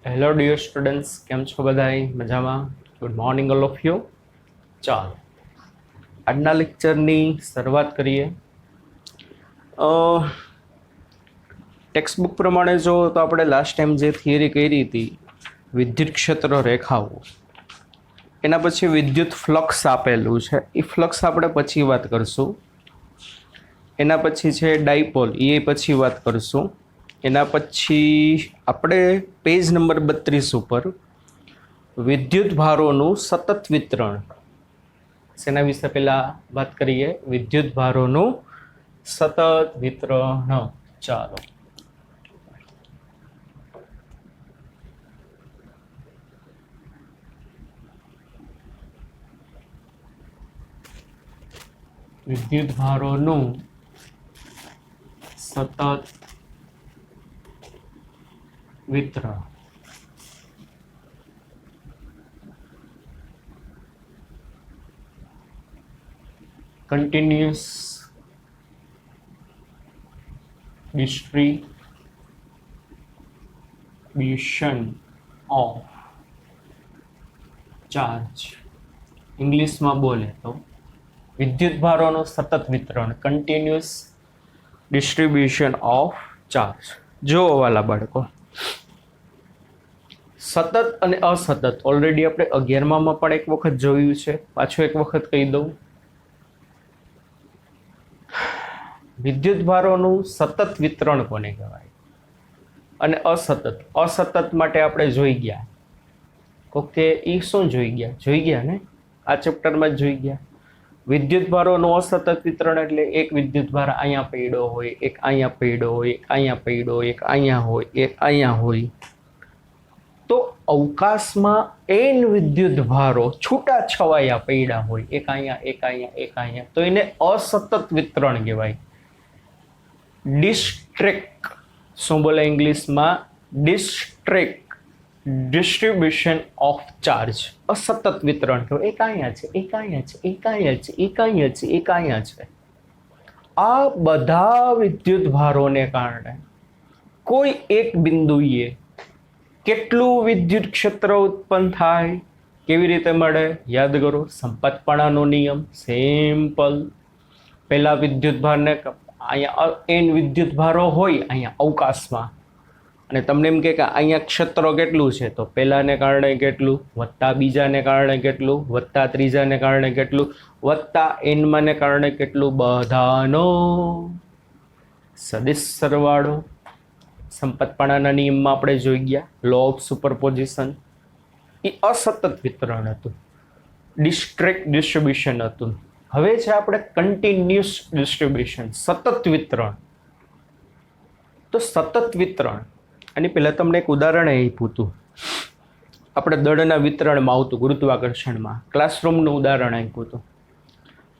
Hello dear students, કેમ છો બધાય? મજામાં? Good morning all of you. ચાલો આજના લેક્ચરની શરૂઆત કરીએ. ટેક્સ્ટબુક પ્રમાણે જો તો આપણે લાસ્ટ ટાઈમ જે થિયરી કરી હતી વિદ્યુત ક્ષેત્ર રેખાઓ, એના પછી વિદ્યુત ફ્લક્સ આપેલું છે, એ ફ્લક્સ આપણે પછી વાત કરશું. એના પછી છે ડાયપોલ, એ પછી વાત કરશું. એના પછી આપણે પેજ નંબર 32 ઉપર વિદ્યુત ભારોનું સતત વિતરણ, શેના વિશે પહેલા વાત કરીએ? વિદ્યુત ભારોનું સતત વિતરણ. ચાલો વિદ્યુત ભારોનું સતત વિતરણ. Continuous distribution of charge. ઇંગ્લિશમાં બોલે તો વિદ્યુત ભારોનું સતત વિતરણ, કન્ટિન્યુઅસ ડિસ્ટ્રીબ્યુશન ઓફ ચાર્જ. જો વાલા બાળકો, સતત અને અસતત ઓલરેડી આપણે 11માં પણ એક વખત જોયું છે, પાછું એક વખત કહી દઉં. વિદ્યુત ભારોનું સતત વિતરણ કોને કહેવાય અને અસતત માટે આપણે જોઈ ગયા. ઓકે, એ શું જોઈ ગયા ને આ ચેપ્ટરમાં જ જોઈ ગયા. વિદ્યુત ભારોનું અસતત વિતરણ એટલે એક વિદ્યુત ભાર અહીંયા પડ્યો હોય, એક અહીંયા પડ્યો હોય, એક અહીંયા પડ્યો હોય, એક અહીંયા હોય, એક અહીંયા હોય. તો અવકાશમાં n વિદ્યુત ભારો છૂટા છવાયા પડ્યા હોય, એક અહીંયા, એક અહીંયા, એક અહીંયા, તો એને અસતત વિતરણ કહેવાય. ડિસ્ટ્રેક્ટ, શું બોલે ઇંગ્લિશમાં? ડિસ્ટ્રેક્ટ, ડિસ્ટ્રીબ્યુશન ઓફ ચાર્જ, અસતત વિતરણ. તો એક અહીંયા છે, એક અહીંયા છે, એક અહીંયા છે, એક અહીંયા છે, એક અહીંયા છે. આ બધા વિદ્યુત ભારોને કારણે કોઈ એક બિંદુએ કેટલું વિદ્યુત ક્ષેત્ર ઉત્પન્ન થાય? કેવી રીતે મળે? યાદ કરો, સંપતપણાનો નિયમ. સિમ્પલ. પહેલા વિદ્યુત ભારને અહીંયા n વિદ્યુત ભારો હોય અહીંયા અવકાશમાં, અને તમને એમ કે અહીંયા ક્ષેત્ર કેટલું છે, તો પહેલાને કારણે કેટલું, વત્તા બીજાને કારણે કેટલું, વત્તા ત્રીજાને કારણે કેટલું, વત્તા n-ને કારણે કેટલું, બધાનો સદિશ સરવાળો. સંપતપણાના નિયમમાં આપણે જોઈ ગયા, લો ઓફ સુપરપોઝિશન. એ અસતત વિતરણ હતું, ડિસ્ટ્રેક્ટ ડિસ્ટ્રીબ્યુશન હતું. હવે છે આપણે કન્ટિન્યુઅસ ડિસ્ટ્રીબ્યુશન, સતત વિતરણ. તો સતત વિતરણ, અને પહેલાં તમને એક ઉદાહરણ આપ્યું હતું, આપણે દળના વિતરણમાં આવતું, ગુરુત્વાકર્ષણમાં ક્લાસરૂમનું ઉદાહરણ આપ્યું હતું.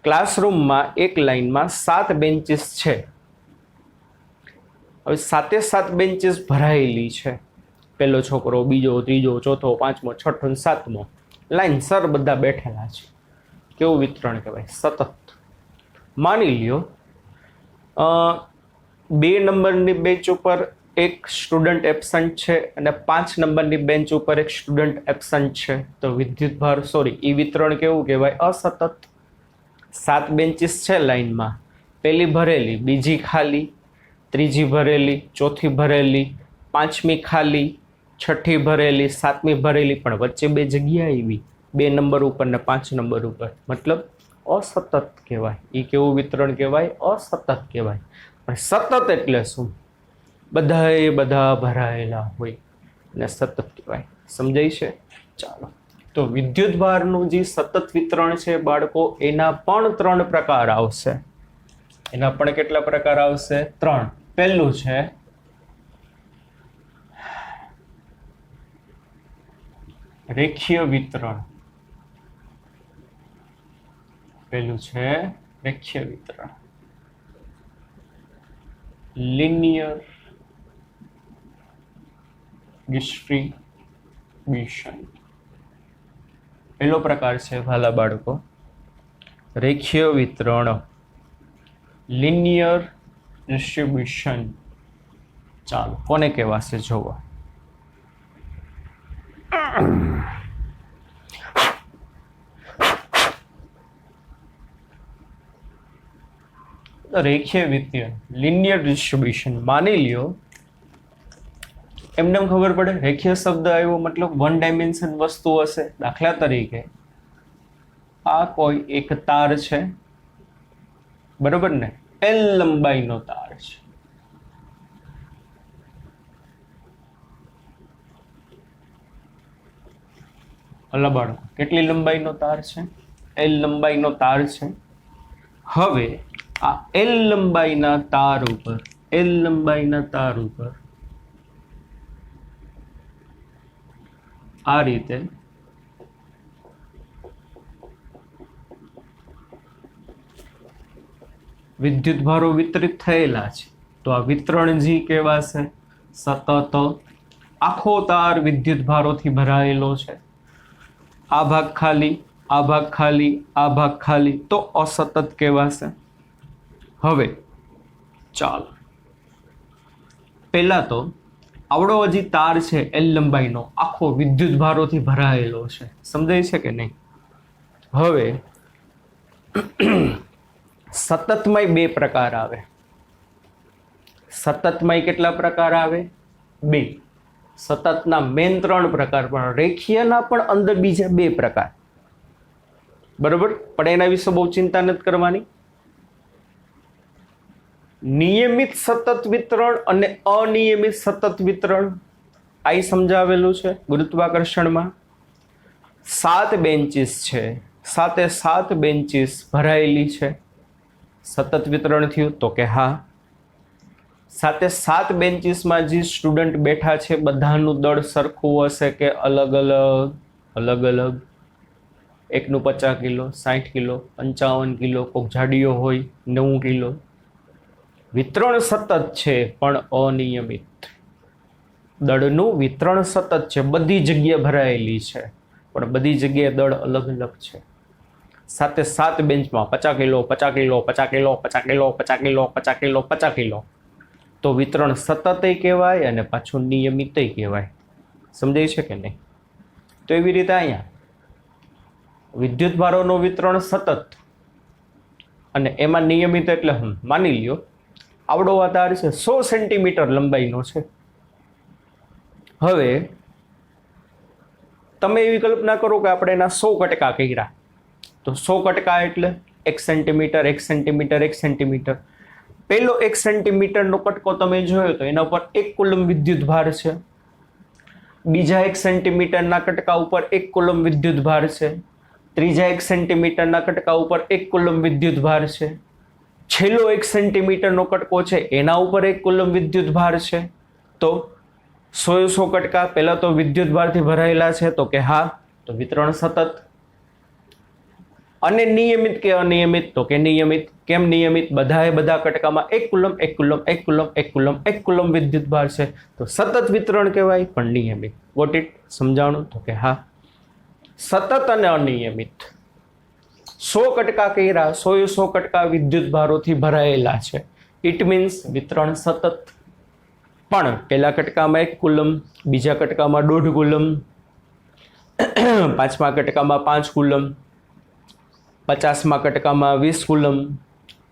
ક્લાસરૂમમાં એક લાઇનમાં 7 બેન્ચીસ છે. હવે 7 બેન્ચીસ ભરાયેલી છે. પહેલો છોકરો, બીજો, ત્રીજો, ચોથો, પાંચમો, છઠ્ઠો, 7મો, લાઇનસર બધા બેઠેલા છે. કેવું વિતરણ કહેવાય? સતત. માની લ્યો 2 નંબરની બેન્ચ ઉપર એક સ્ટુડન્ટ એબસન્ટ છે અને 5 નંબરની બેન્ચ ઉપર એક સ્ટુડન્ટ એબસન્ટ છે. તો વિદ્યુત ભાર એ વિતરણ કેવું કહેવાય? અસતત. 7 બેન્ચીસ છે લાઇનમાં, પહેલી ભરેલી, બીજી ખાલી, ત્રીજી ભરેલી, ચોથી ભરેલી, 5મી ખાલી, 6ઠી ભરેલી, 7મી ભરેલી, પણ વચ્ચે 2 જગ્યા આવી, 2 નંબર ઉપર ને 5 નંબર ઉપર. મતલબ અસતત કહેવાય. એ કેવું વિતરણ કહેવાય? અસતત કહેવાય. પણ સતત એટલે શું? બધા ભરાયેલા હોય અને સતત કહેવાય. સમજાય છે? ચાલો, તો વિદ્યુત ભારનું જે સતત વિતરણ છે બાળકો, એના પણ 3 પ્રકાર આવશે. એના પણ કેટલા પ્રકાર આવશે? 3. પહેલું છે રેખીય વિતરણ. Linear distribution. પહેલો પ્રકાર છે વાલા બાળકો રેખીય વિતરણ, લિનિયર ડિસ્ટ્રીબ્યુશન. ચાલો કોને કહેવાશે જોવો. રેખીય વિતરણ લિનિયર ડિસ્ટ્રીબ્યુશન માની લ્યો એમને ખબર પડે રેખીય શબ્દ આવ્યો મતલબ વન ડાયમેન્શન વસ્તુ હશે. દાખલા તરીકે આ કોઈ એક તાર છે બરોબર ને, એલ લંબાઈનો તાર છે. અલા બાળકો કેટલી લંબાઈનો તાર છે? એલ લંબાઈનો તાર છે. હવે આ એલ લંબાઈના તાર ઉપર આ રીતે વિદ્યુત ભારો વિતરિત થયેલા છે. તો આ વિતરણ જી કહેવાશે. સતત આખો તાર વિદ્યુત ભારોથી ભરાયેલો છે. આ ભાગ ખાલી, આ ભાગ ખાલી, આ ભાગ ખાલી, તો અસતત કહેવાશે. હવે ચાલો પહેલા તો આવડો હજી તાર છે એલ લંબાઈનો આખો વિદ્યુત ભારોથી ભરાયેલો છે. સમજાય છે કે નહીં? હવે સતતમાંય બે પ્રકાર આવે. સતતમાંય કેટલા પ્રકાર આવે? બે. સતતના મેન 3 પ્રકાર, પણ રેખીયના પણ અંદર બીજા 2 પ્રકાર. બરોબર, પણ એના વિશે બહુ ચિંતા નથી કરવાની. નિયમિત સતત વિતરણ અને અનિયમિત સતત વિતરણ આ સમજાવેલું છે ગુરુત્વાકર્ષણમાં. 7 બેન્ચીસ છે, 7 બેન્ચીસ ભરાયેલી છે. સતત વિતરણ થયું તો કે હા. 7 બેન્ચીસમાં જે સ્ટુડન્ટ બેઠા છે બધાનું દળ સરખું હશે કે અલગ અલગ? એકનું 50 કિલો, 60 કિલો, 55 કિલો, કોઈક જાડીઓ હોય 90 કિલો. વિતરણ સતત છે પણ અનિયમિત. દળનું વિતરણ સતત છે, બધી જગ્યાએ ભરાયેલી છે પણ બધી જગ્યાએ દળ અલગ છે. 7 બેન્ચમાં 50 kilo, 50 kilo, 50 kilo, 50 kilo, 50 kilo, 50 kilo, 50 kilo, તો વિતરણ સતતય કહેવાય અને પાછું નિયમિતય કહેવાય. સમજાય છે કે નહીં? તો એવી રીતે અહીંયા વિદ્યુત ભારોનું વિતરણ સતત અને એમાં નિયમિત એટલે માની લ્યો આવડો આ તાર છે 100 સેન્ટીમીટર લંબાઈનો છે. હવે તમે એવી કલ્પના કરો કે આપણે એના 100 કટકા કર્યા, તો 100 કટકા એટલે 1 સેન્ટીમીટર, 1 સેન્ટીમીટર, 1 સેન્ટીમીટર. પહેલો 1 સેન્ટીમીટરનો કટકો તમે જોયો તો એના ઉપર 1 કુલમ વિદ્યુત ભાર છે. બીજા 1 સેન્ટીમીટરના કટકા ઉપર 1 કુલમ વિદ્યુત ભાર છે. ત્રીજા 1 સેન્ટીમીટરના કટકા ઉપર 1 કુલમ વિદ્યુત ભાર છે. છેલ્લો 1 સેન્ટીમીટરનો કટકો છે એના ઉપર 1 કુલમ વિદ્યુત ભાર છે. તો 100 કટકા પહેલા તો વિદ્યુત ભારથી ભરાયેલા છે તો કે હા, તો વિતરણ સતત. અને નિયમિત કે અનિયમિત? તો કે નિયમિત. કેમ નિયમિત? બધા કટકામાં 1 coulomb 1 coulomb 1 coulomb 1 coulomb 1 coulomb વિદ્યુત ભાર છે, તો સતત વિતરણ કહેવાય પણ નિયમિત. What it? સમજાણું? તો કે હા. સતત અને અનિયમિત 100 કટકા કર્યા, 100 કટકા વિદ્યુત ભારોથી ભરાયેલા છે. ઇટ મીન્સ વિતરણ સતત. પણ પહેલા કટકામાં 1 કુલમ, બીજા કટકામાં 1.5 કુલમ, પાંચમા કટકામાં 5 કુલમ, 50મા કટકામાં 20 કુલમ,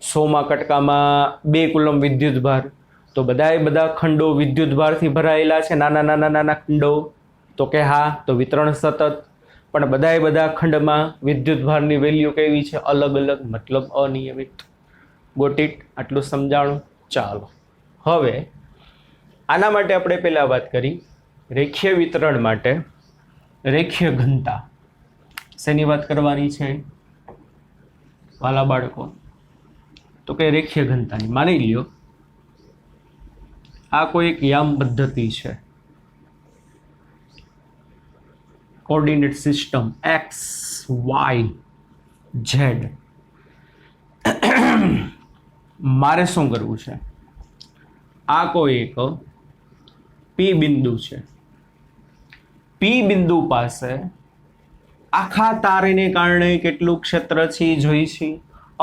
100મા કટકામાં 2 કુલમ વિદ્યુત ભાર. તો બધા ખંડો વિદ્યુત ભારથી ભરાયેલા છે, નાના ખંડો. તો કે હા, તો વિતરણ સતત. પણ બધા ખંડમાં વિદ્યુત ભારની વેલ્યુ કેવી છે? અલગ, મતલબ અનિયમિત. Got it? આટલું સમજાણું? ચાલો હવે આના માટે આપણે પહેલા વાત કરી રેખીય વિતરણ માટે રેખીય ઘનતા. શેની વાત કરવાની છે વાલા બાળકો? તો કે રેખીય ઘનતાની. માની લ્યો આ કોઈ એક યામ પદ્ધતિ છે, coordinate system x y z. મારે શું કરવું છે? આ કોઈ એક P બિંદુ છે. P બિંદુ પાસે આખા તારને કારણે કેટલું ક્ષેત્ર છે જોઈ છે.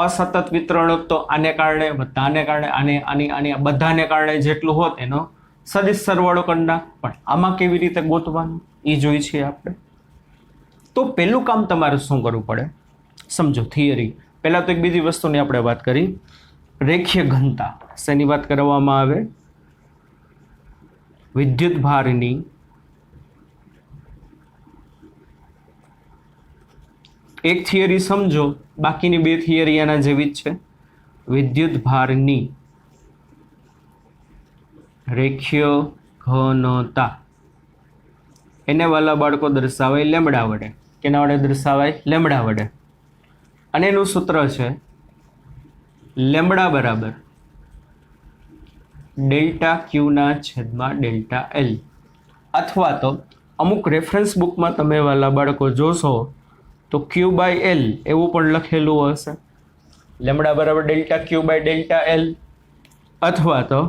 અસતત વિતરણ તો આને કારણે, બધાને કારણે, આને બધાને કારણે જેટલું હોત એનો સદિશ સરવાળો કરી નાખ, પણ આમાં કેવી રીતે ગોતવાનું એ જોઈ છીએ આપણે. તો પહેલું કામ તમારે શું કરવું પડે સમજો. થિયરી પહેલાં તો એક બીજી વસ્તુની આપણે વાત કરી, રેખીય ઘનતા. શેની વાત કરવામાં આવે? વિદ્યુત ભારની એક થિયરી સમજો, બાકીની બે થિયરી એના જેવી જ છે. વિદ્યુત ભારની રેખીય ઘનતા એને વાલા બાળકો દર્શાવાય લેમડા વડે. કેના વડે દર્શાવાય? લેમડા વડે. અને એનું સૂત્ર છે લેમડા બરાબર ડેલ્ટા ક્યુના છેદમાં ડેલ્ટા એલ. અથવા તો અમુક રેફરન્સ બુકમાં તમે વાલા બાળકો જોશો તો ક્યુ બાય એલ એવું પણ લખેલું હશે. લેમડા બરાબર delta Q by delta L, અથવા તો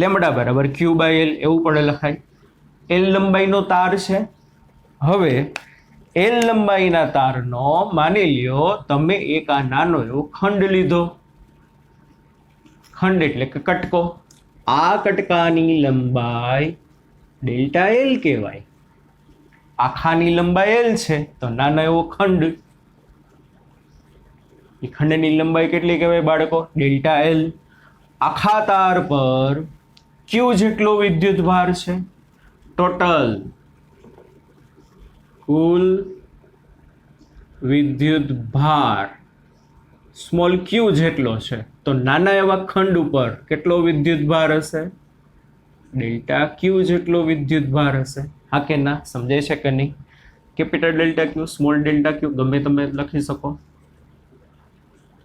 લેમડા બરાબર ક્યુ બાય એલ એવું પણ લખાય. એલ લંબાઈનો તાર છે. હવે એલ લંબાઈના તારનો માની લ્યો તમે એક આ નાનો એવો ખંડ લીધો. ખંડ એટલે કે કટકો. આ કટકાની લંબાઈ ડેલ્ટા એલ કહેવાય. આખાની લંબાઈ એલ છે તો નાનો એવો ખંડ, એ ખંડની લંબાઈ કેટલી કહેવાય બાળકો? Delta L. આખા તાર પર ક્યુ જેટલો વિદ્યુત ભાર છે, ટોટલ કુલ વિદ્યુત ભાર સ્મોલ ક્યુ જેટલો છે, તો નાના એવા ખંડ ઉપર કેટલો વિદ્યુત ભાર હશે? ડેલ્ટા ક્યુ જેટલો વિદ્યુત ભાર હશે. હા કે ના? સમજાય છે કે નહીં? કેપિટલ ડેલ્ટા ક્યુ, સ્મોલ ડેલ્ટા ક્યુ ગમે તમે લખી શકો.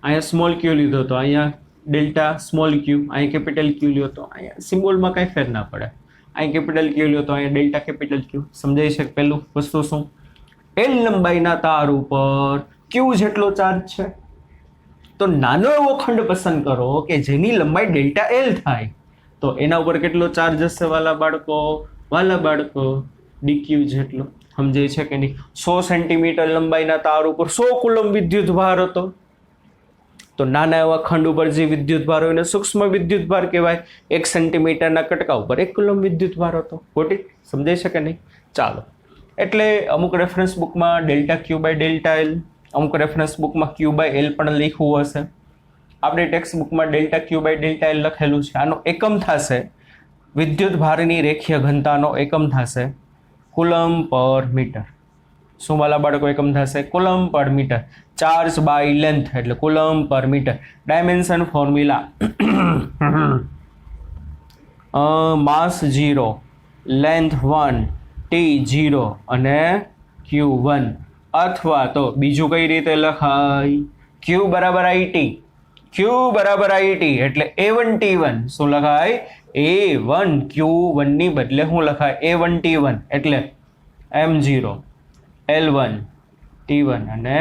અહીંયા સ્મોલ ક્યુ લીધો તો અહીંયા ડેલ્ટા સ્મોલ ક્યુ, અહીંયા કેપિટલ ક્યુ લ્યો તો અહીંયા સિમ્બોલમાં કાંઈ ફેર ના પડે. અહીં કેપિટલ ક્યુ લ્યો તો અહીંયા ડેલ્ટા કેપિટલ ક્યુ. સમજાય છે? પહેલું વસ્તુ શું? એલ લંબાઈના તાર ઉપર ક્યુ જેટલો ચાર્જ છે, તો નાનો એવો ખંડ પસંદ કરો કે જેની લંબાઈ ડેલ્ટા એલ થાય, તો એના ઉપર કેટલો ચાર્જ હશે વાલા બાળકો? વાલા બાળકો ડીક્યુ જેટલો. સમજાય છે કે નહીં? 100 સેન્ટીમીટર લંબાઈના તાર ઉપર 100 કુલમ વિદ્યુત ભાર હતો, તો નાના એવા ખંડ ઉપર જે વિદ્યુત ભાર હોય એને સૂક્ષ્મ વિદ્યુત ભાર કહેવાય. 1 સેન્ટીમીટરના કટકા ઉપર 1 કુલમ વિદ્યુત ભાર હતો. ખોટી? સમજાય છે કે નહીં? ચાલો, એટલે અમુક રેફરન્સ બુકમાં delta Q by delta L, અમુક રેફરન્સ બુકમાં ક્યુ બાય એલ પણ લખ્યું હશે. આપણે ટેક્સ્ટ બુકમાં delta Q by delta L લખેલું છે. આનો એકમ થશે, વિદ્યુત ભારની રેખીય ઘનતાનો એકમ થશે કુલમ પર મીટર. શું વાલા બાળકો એકમ થશે? Coulomb per metre. Charge by length એટલે coulomb per metre. Dimension formula માસ 0, લેન્થ 1, ટી 0 અને ક્યુ 1. અથવા તો બીજું કઈ રીતે લખાય? ક્યુ બરાબર આઈટી. ક્યુ બરાબર આઈટી એટલે A1 T1. શું લખાય? A1 Q1 ની બદલે શું લખાય? A1 T1 એટલે M0 L1 T1 અને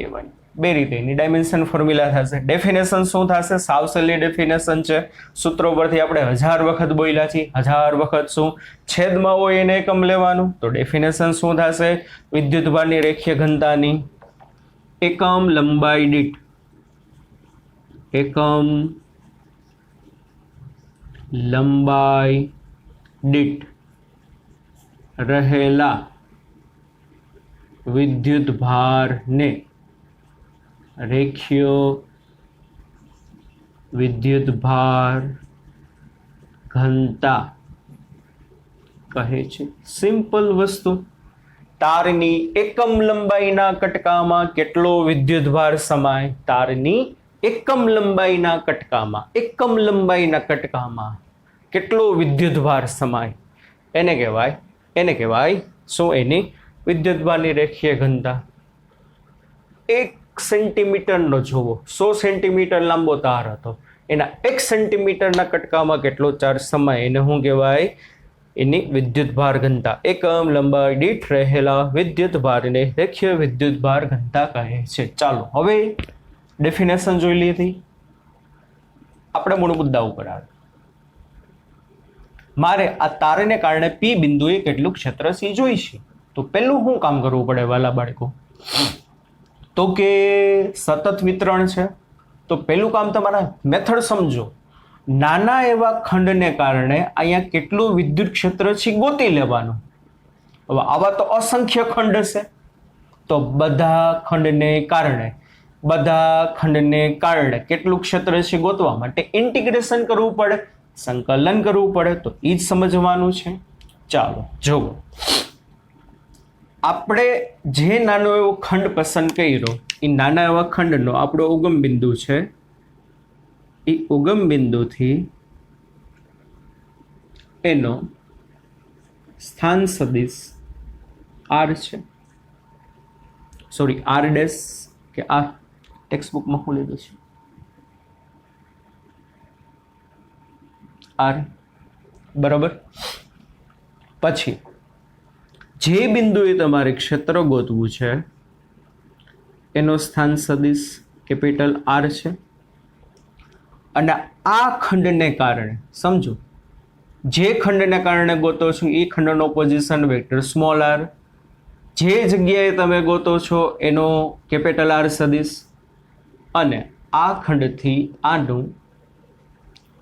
A1. બે રીતે એની ડાયમેન્શન ફોર્મ્યુલા થશે. ડેફિનેશન શું થશે? સાવ સહેલી ડેફિનેશન છે. સૂત્રો પરથી આપણે 1000 વખત બોલ્યા છીએ. 1000 વખત શું? છેદમાં હોય એને એકમ લેવાનું. તો ડેફિનેશન શું થશે? વિદ્યુતભારની રેખીય ઘનતાની એકમ લંબાઈ દીઠ રહેલા વિદ્યુત ભારને રેખીય વિદ્યુત ભાર ઘનતા કહે છે. સિમ્પલ વસ્તુ. તારની એકમ લંબાઈના કટકામાં કેટલો વિદ્યુત ભાર સમાય? તારની એકમ લંબાઈના કટકામાં કેટલો વિદ્યુત ભાર સમાય? એને કહેવાય શું? એની વિદ્યુત ભારની રેખીય ઘનતા. 1 સેન્ટીમીટરનો જોવો, 100 સેન્ટીમીટર લાંબો તાર હતો, એના 1 સેન્ટીમીટરના કટકામાં કેટલો ચાર્જ સમાય? એને શું કહેવાય? એની વિદ્યુત ભાર ઘનતા. એકમ લંબાઈ દીઠ રહેલા વિદ્યુત ભારને રેખીય વિદ્યુત ભાર ઘનતા કહે છે. ચાલો હવે ડેફિનેશન જોઈ લીધી. આપણે મૂળ મુદ્દા ઉપર આવે. મારે આ તારને કારણે પી બિંદુએ કેટલું ક્ષેત્ર સી જોઈશે. તો પહેલું શું કામ કરવું પડે વાલા બાળકો? તો કે સતત વિતરણ છે. તો પહેલું કામ તમારા મેથડ સમજો. નાના એવા ખંડને કારણે અહીંયા કેટલું વિદ્યુત ક્ષેત્ર છે ગોતી લેવાનું. હવે આવા તો અસંખ્ય ખંડ છે, તો બધા ખંડને કારણે કેટલું ક્ષેત્ર છે ગોતવા માટે ઇન્ટિગ્રેશન કરવું પડે, સંકલન કરવું પડે. તો એ જ સમજવાનું છે. ચાલો જુઓ, આપણે જે નાનો એવો ખંડ પસંદ કર્યો એ નાના એવા ખંડનો આપણો ઉગમ બિંદુ છે. એ ઉગમ બિંદુથી એનો સ્થાન સદિશ આર છે, સોરી આર ડેશ કે આ ટેક્સ્ટ બુકમાં હું લીધું છે આર, બરાબર. પછી જે બિંદુએ તમારે ક્ષેત્ર ગોતવું છે એનો સ્થાન સદિશ કેપિટલ આર છે. અને આ ખંડને કારણે સમજો, જે ખંડને કારણે ગોતો છો એ ખંડનો પોઝિશન વેક્ટર સ્મોલ આર, જે જગ્યાએ તમે ગોતો છો એનો કેપિટલ આર સદિશ, અને આ ખંડથી આનું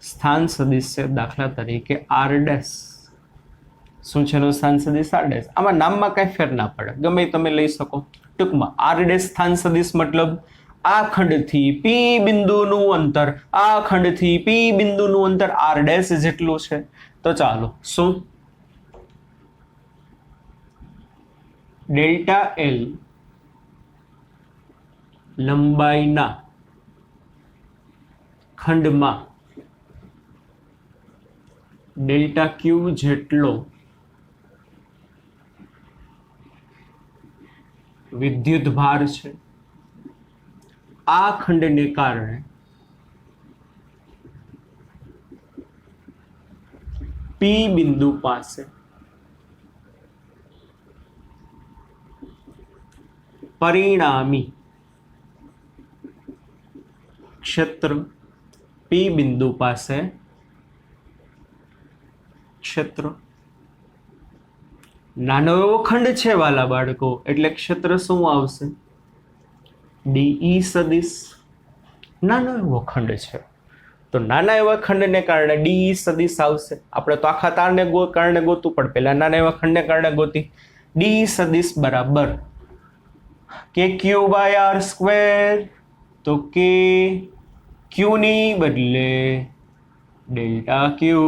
સ્થાન સદિશ છે, દાખલા તરીકે આર ડેશ. શું છે એનું સ્થાન સદિશ આર ડેશ. આમાં નામમાં કાંઈ ફેર ના પડે, ગમે તમે લઈ શકો. ટૂંકમાં આર ડેશ સ્થાન સદિશ મતલબ આ ખંડથી પી બિંદુનું અંતર, આ ખંડથી પી બિંદુનું અંતર આર ડેશ જેટલું છે. તો ચાલો, શું ડેલ્ટા એલ લંબાઈના ખંડમાં ડેલ્ટા ક્યુ જેટલો વિદ્યુત ભાર છે. આ ખંડને કારણે પી બિંદુ પાસે પરિણામી ક્ષેત્ર, પી બિંદુ પાસે ક્ષેત્ર. નાનો એવો ખંડ છે વાલા બાળકો, એટલે ક્ષેત્ર શું આવશે? ડીઈ સદિશ. નાનો એવો ખંડ છે તો નાના એવા ખંડને કારણે ડીઈ સદિશ આવશે. આપણે તો આખા તારને કારણે ગોતવું પડે, પહેલા નાના એવા ખંડને કારણે ગોતી. ડી સદિશ બરાબર કે ક્યુ બાય આર સ્ક્વેર. તો કે ક્યુ ની બદલે ડેલ્ટા ક્યુ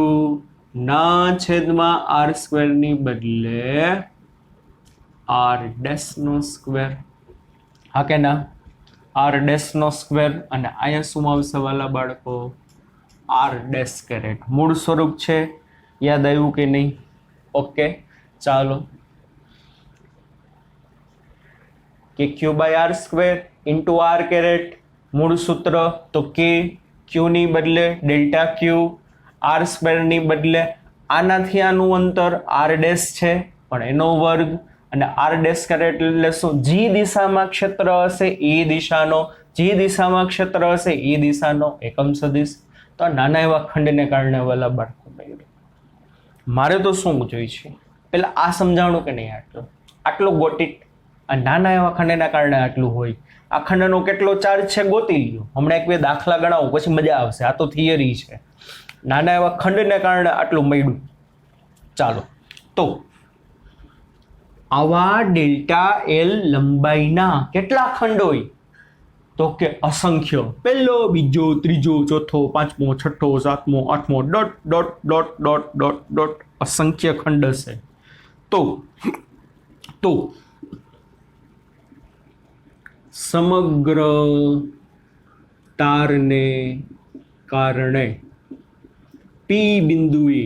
ના છેદમાં આર સ્ક્વેર ની બદલે આર ડેશ નો સ્ક્વેર. હા કે ના? આર ડેશ નો સ્ક્વેર. અને અહીંયા શું આવશે વાલા બાળકો? R dash caret. મૂળ સ્વરૂપ છે, યાદ આવ્યું કે નહીં? ઓકે, ચાલો. K Q by R square into R caret. મૂળ સૂત્ર તો કે ક્યુ ની બદલે ડેલ્ટા ક્યુ, આર સ્ક્વેર ની બદલે આનાથી આનું અંતર આર ડેશ છે પણ એનો વર્ગ, અને આર ડેશ કેરેટ એટલે શું? જી દિશામાં ક્ષેત્ર હશે એ દિશાનો, જે દિશામાં ક્ષેત્ર હશે એ દિશાનો એકમ સદિશ. તો નાના એવા ખંડને કારણે વાલા બાળકો મળ્યું. મારે તો શું જોઈએ છે, પેલા આ સમજાવણું કે નહીં? આટલો ગોટી. આ નાના એવા ખંડના કારણે આટલું હોય. આ ખંડનો કેટલો ચાર્જ છે ગોતી લ્યો. હમણાં એક બે દાખલા ગણાવો પછી મજા આવશે. આ તો થિયરી છે. નાના એવા ખંડને કારણે આટલું મળ્યું. ચાલો, તો આવા ડેલ્ટા એલ લંબાઈના કેટલા ખંડ હોય? તો કે અસંખ્ય. પહેલો, બીજો, ત્રીજો, ચોથો, પાંચમો, છઠ્ઠો, સાતમો, આઠમો, dot dot dot dot dot dot અસંખ્ય ખંડ હશે. તો સમગ્ર તારને કારણે પી બિંદુએ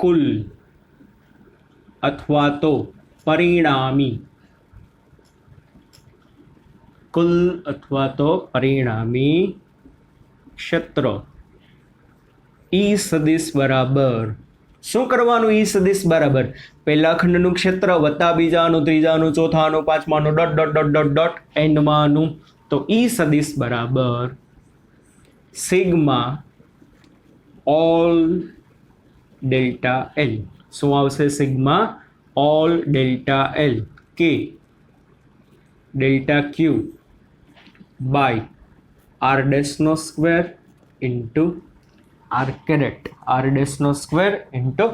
કુલ અથવા તો પરિણામી ક્ષેત્ર ઈ સદિશ બરાબર શું કરવાનું? ઈ સદિશ બરાબર પહેલા ખંડનું ક્ષેત્ર વત્તા બીજાનું, ત્રીજાનું, ચોથાનું, પાંચમાનું, dot dot dot dot dot એન્ડમાંનું. તો ઈ સદિશ બરાબર સિગ્મા ઓલ ડેલ્ટા એલ. શું આવશે? Sigma all delta L K delta Q by R dash નો square into R caret, R ડેશનો square into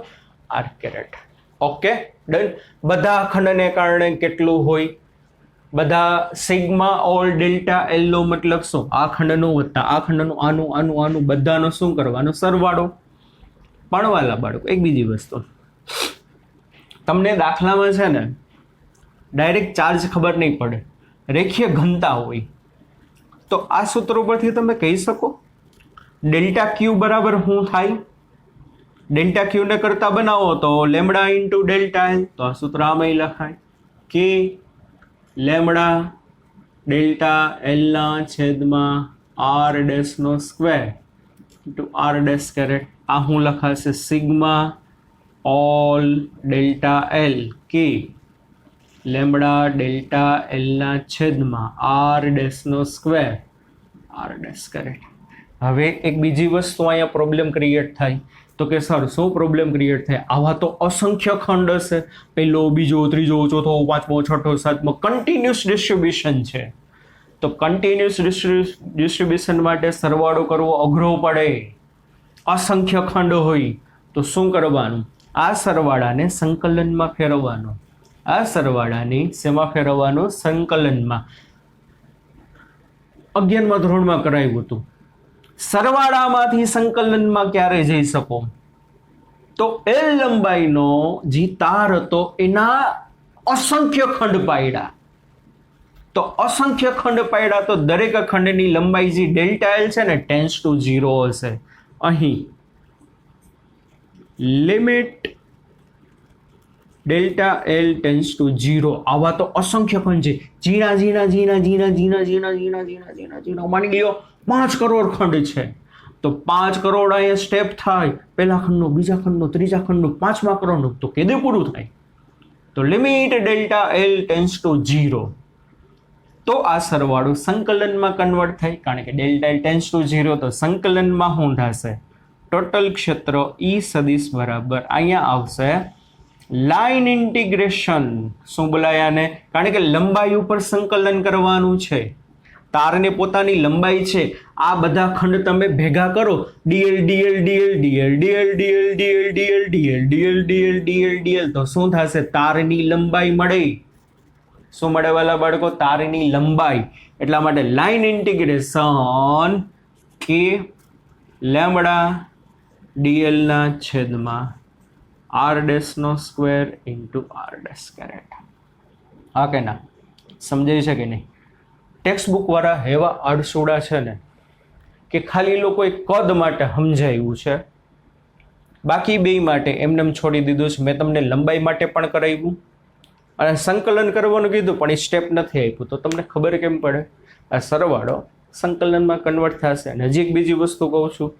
R caret. Okay done. બધા ખંડને કારણે કેટલું હોય? બધા સિગ્મા ઓલ ડેલ્ટા એલ નો મતલબ શું? આ ખંડનું વત્તા આ ખંડનું આનું આનું આનું બધાનો શું કરવાનો? સરવાળો. પણ વાલા બાળકો એક બીજી વસ્તુ, તમને દાખલામાં છે ને ડાયરેક્ટ ચાર્જ ખબર નહીં પડે, રેખીય ઘનતા હોય, તો આ સૂત્ર ઉપરથી તમે કહી શકો ડેલ્ટા ક્યુ બરાબર શું થાય? ડેલ્ટા ક્યુ ને કરતા બનાવો તો લેમડા ઇન્ટુ ડેલ્ટા એલ, તો આ સૂત્ર આમાં લખાય કે લેમડા ડેલ્ટા એલ ના છેદમાં આર ડેશ નો square into R dash caret. આ શું લખાશે? Sigma all delta L K lambda delta L ના છેદમાં આર ડેશ નો સ્ક્વેર આર ડેશ કેરેટ. હવે એક બીજી વસ્તુ અહીંયા પ્રોબ્લેમ ક્રિએટ થાય, તો કે સર શું પ્રોબ્લેમ ક્રિએટ થાય? આવા તો અસંખ્ય ખંડ હશે, પહેલો બીજો ત્રીજો ચોથો પાંચમો છઠ્ઠો સાતમો કન્ટિન્યુઅસ ડિસ્ટ્રીબ્યુશન છે, તો કન્ટિન્યુઅસ ડિસ્ટ્રીબ્યુશન માટે સરવાળો કરવો અઘરો પડે. અસંખ્ય ખંડ હોય તો શું કરવાનું? આ સરવાળાને સંકલનમાં ફેરવવાનો. આ સરવાળાને શેમાં ફેરવવાનો? સંકલનમાં. 11મા ધોરણમાં કરાવ્યું હતું. સરવાળામાંથી સંકલનમાં ક્યારે જઈ શકો? તો એલ લંબાઈનો જે તાર હતો એના અસંખ્ય ખંડ પાડ્યા. તો અસંખ્ય ખંડ પાડ્યા તો દરેક ખંડની લંબાઈ જે ડેલ્ટા એલ છે ને ટેન્સ ટુ 0 હશે. અહીં limit delta L tense two 0. આવા તો અસંખ્ય ખંડ છે, ઝીણા ઝીણા ઝીણા ઝીણા ઝીણા ઝીણા ઝીણા ઝીણા ઝીણા ઝીણા. માની લ્યો 5 કરોડ ખંડ છે, તો 5 કરોડ અહીંયા સ્ટેપ થાય, પહેલા ખંડનો, બીજા ખંડનો, ત્રીજા ખંડનો, 5મા કરોડનું, તો કેદે પૂરું થાય? તો limit delta L tense two 0. તો આ સરવાળો સંકલનમાં કન્વર્ટ થાય, કારણ કે ડેલ્ટા એલ ટેન્સ ટુ 0, તો સંકલનમાં શું થશે? ટોટલ ક્ષેત્ર ઈ સદિશ બરાબર અહીંયા આવશે લાઇન ઇન્ટિગ્રેશન. શું બોલાય આને? કારણ કે લંબાઈ ઉપર સંકલન કરવાનું છે, તારને પોતાની લંબાઈ છે. આ બધા ખંડ તમે ભેગા કરો, DL DL DL DL DL DL DL DL DL DL DL DL DL, તો શું થશે? તારની લંબાઈ મળે. શું મળે વાલા બાળકો? તારની લંબાઈ. એટલા માટે line integration K lambda DL ના છેદમાં આર ડેશ નો square into R dash caret. હા કે ના? સમજાય છે કે નહીં? ટેક્સ્ટ બુક વાળા એવા આડસોડા છે ને કે ખાલી લોકોએ કદ માટે સમજાવ્યું છે, બાકી બે માટે એમને છોડી દીધું છે. મેં તમને લંબાઈ માટે પણ કરાવ્યું અને સંકલન કરવાનું કીધું, પણ એ સ્ટેપ નથી આપ્યું, તો તમને ખબર કેમ પડે? આ સરવાળો સંકલનમાં કન્વર્ટ થશે. અને હજી એક બીજી વસ્તુ કહું છું,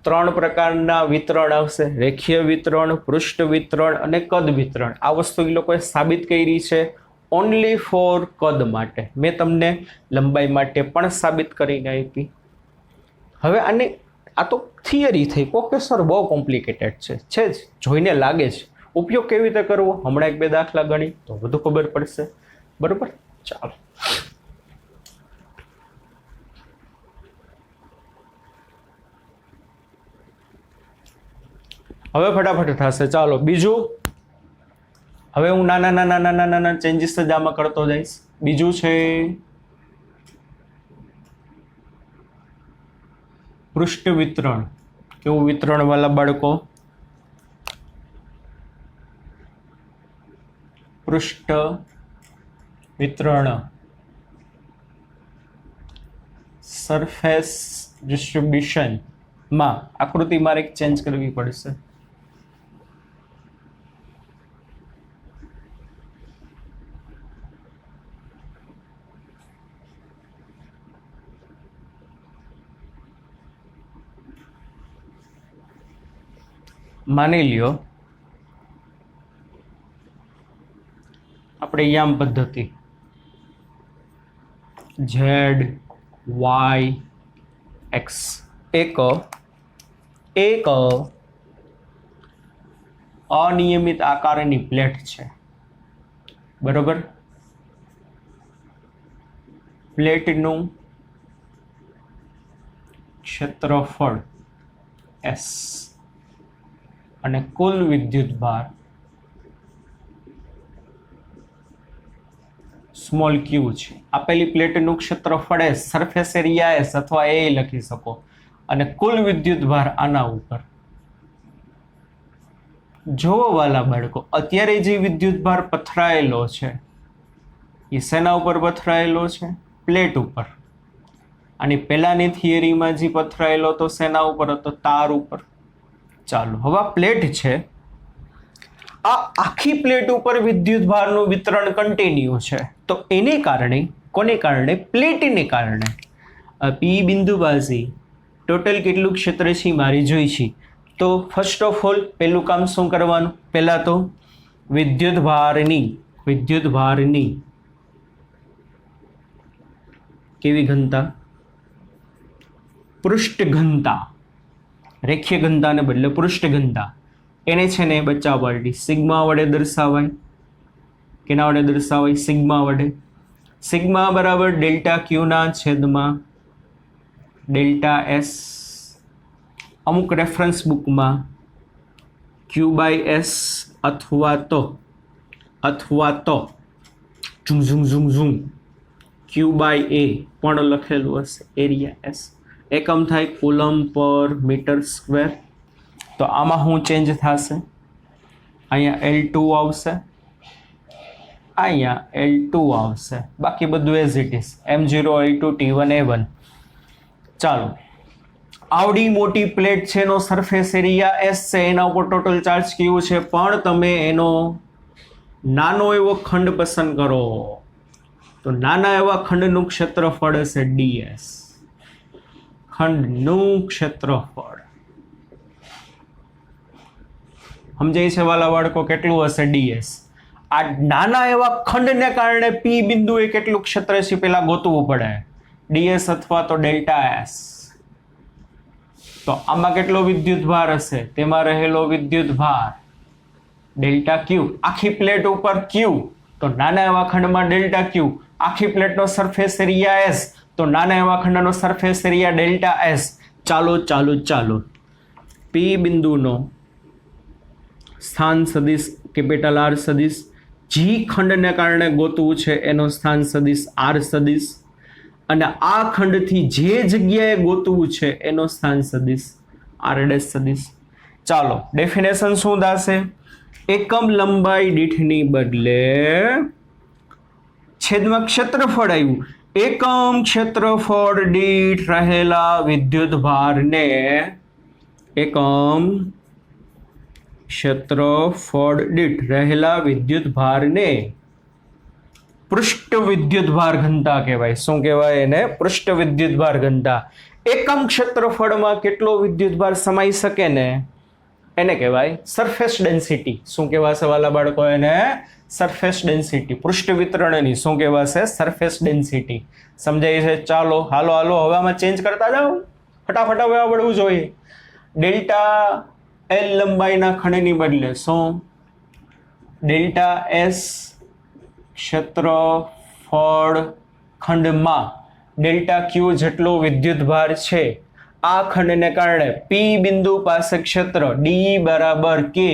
3 પ્રકારના વિતરણ આવશે: રેખીય વિતરણ, પૃષ્ઠ વિતરણ અને કદ વિતરણ. આ વસ્તુ એ લોકોએ સાબિત કરી છે ઓનલી ફોર કદ માટે. મેં તમને લંબાઈ માટે પણ સાબિત કરીને આપી. હવે આને આ તો થિયરી થઈ, ઓકે સર બહુ કોમ્પ્લિકેટેડ છે જ, જોઈને લાગે છે. ઉપયોગ કેવી રીતે કરવો હમણાં 1-2 દાખલા ગણી તો વધુ ખબર પડશે. બરોબર, ચાલો. હવે ફટાફટ થશે. ચાલો બીજું. હવે હું નાના ચેન્જીસ જ આમાં કરતો જઈશ. બીજું છે પૃષ્ઠ વિતરણ. કેવું વિતરણ વાલા બાળકો? પૃષ્ઠ વિતરણ, સરફેસ ડિસ્ટ્રીબ્યુશન માં આકૃતિ મારે એક ચેન્જ કરવી પડશે. માની લ્યો આપણે યામ પદ્ધતિ ઝેડ વાય એક્સ એક અનિયમિત આકારની પ્લેટ છે. બરોબર, પ્લેટનું ક્ષેત્રફળ S અને કુલ વિદ્યુત ભાર સ્મોલ ક્યુ છે. આપેલી પ્લેટનું ક્ષેત્રફળ S, સરફેસ એરિયા S અથવા A લખી શકો અને કુલ વિદ્યુત ભાર આના ઉપર. જો વાલા બાળકો, અત્યારે જે વિદ્યુત ભાર પથરાયેલો છે એ શેના ઉપર પથરાયેલો છે? પ્લેટ ઉપર. અને પહેલાની થિયરીમાં જે પથરાયેલો તો શેના ઉપર હતો? તાર ઉપર. ચાલો, હવે આ પ્લેટ છે, આ આખી પ્લેટ ઉપર વિદ્યુત ભારનું વિતરણ કન્ટિન્યુ છે. તો એને કારણે, કોને કારણે? પ્લેટને કારણે પી બિંદુ પાસે ટોટલ કેટલું ક્ષેત્ર છે મારી જોઈ છે. તો ફર્સ્ટ ઓફ ઓલ પહેલું કામ શું કરવાનું? પહેલા તો વિદ્યુત ભારની કેવી ઘનતા? પૃષ્ઠ ઘનતા. રેખીય ઘનતાને બદલે પૃષ્ઠ ઘનતા, એને છે ને બચાવવાની સિગ્મા વડે દર્શાવાય. કેના વડે દર્શાવાય? સિગ્મા વડે. સિગ્મા બરાબર ડેલ્ટા ક્યુ ના છેદમાં ડેલ્ટા એસ. અમુક રેફરન્સ બુકમાં ક્યુ બાય એસ અથવા તો ક્યુ બાય એ પણ લખેલું હશે. એરિયા એસ એકમ થાય કુલમ પર મીટર સ્ક્વેર. તો આમાં શું ચેન્જ થશે? અહીંયા L2 આવશે, અહીંયા L2 આવશે, બાકી બધું as it is M0 L2 T1 A1. ચાલો, આવડી મોટી પ્લેટ છે, એનો સરફેસ એરિયા S છે, એના ઉપર ટોટલ ચાર્જ કેવું છે, પણ તમે એનો નાનો એવો ખંડ પસંદ કરો તો નાના એવા ખંડનું ક્ષેત્રફળ હશે DS. ખંડનું ક્ષેત્રફળ સમજાય છે વાલા બાળકો? કેટલું હશે? DS. આ નાના એવા ખંડને કારણે P બિંદુએ કેટલું ક્ષેત્ર છે પેલા ગોતવું પડે, DS અથવા તો ડેલ્ટા S. તો આમાં કેટલો વિદ્યુત ભાર હશે? તેમાં રહેલો વિદ્યુત ભાર ડેલ્ટા ક્યુ. આખી પ્લેટ ઉપર ક્યુ, તો નાના એવા ખંડમાં ડેલ્ટા ક્યુ. આખી પ્લેટનો સરફેસ એરિયા S, તો નાના એવા ખંડનો સરફેસ એરિયા ડેલ્ટા S. ચાલો P બિંદુનો સ્થાન સદિશ કેપિટલ R સદિશ, જી ખંડને કારણે ગોતવું છે એનો સ્થાન સદિશ R સદિશ, અને આ ખંડથી જે જગ્યાએ ગોતવું છે એનો સ્થાન સદિશ R ડેશ સદિશ. ચાલો, ડેફિનેશન શું થશે? એકમ લંબાઈ દીઠની બદલે છેદમાં ક્ષેત્રફળ આવ્યું. એકમ ક્ષેત્રફળ દીઠ રહેલા વિદ્યુત ભારને, એકમ ક્ષેત્રફળ દીઠ રહેલા વિદ્યુત ભારને પૃષ્ઠ વિદ્યુત ભાર ઘનતા કહેવાય. શું કહેવાય એને? પૃષ્ઠ વિદ્યુત ભાર ઘનતા. એકમ ક્ષેત્રફળમાં કેટલો વિદ્યુત ભાર સમાઈ શકે ને એને કહેવાય સરફેસ ડેન્સિટી. શું કહેવાશે વાલા બાળકો? એને સરફેસ ડેન્સિટી. પૃષ્ઠ વિતરણની શું કહેવાશે? Surface density. સમજાય છે? ચાલો, હાલો હવે આમાં ચેન્જ કરતા જાઓ, ફટાફટ હવે આવડવું જોઈએ. ડેલ્ટા L લંબાઈના ખંડની બદલે શું? ડેલ્ટા S ક્ષેત્રફળ ખંડમાં ડેલ્ટા ક્યુ જેટલો વિદ્યુત ભાર છે. આ ખંડને કારણે P બિંદુ પાસે ક્ષેત્ર D બરાબર K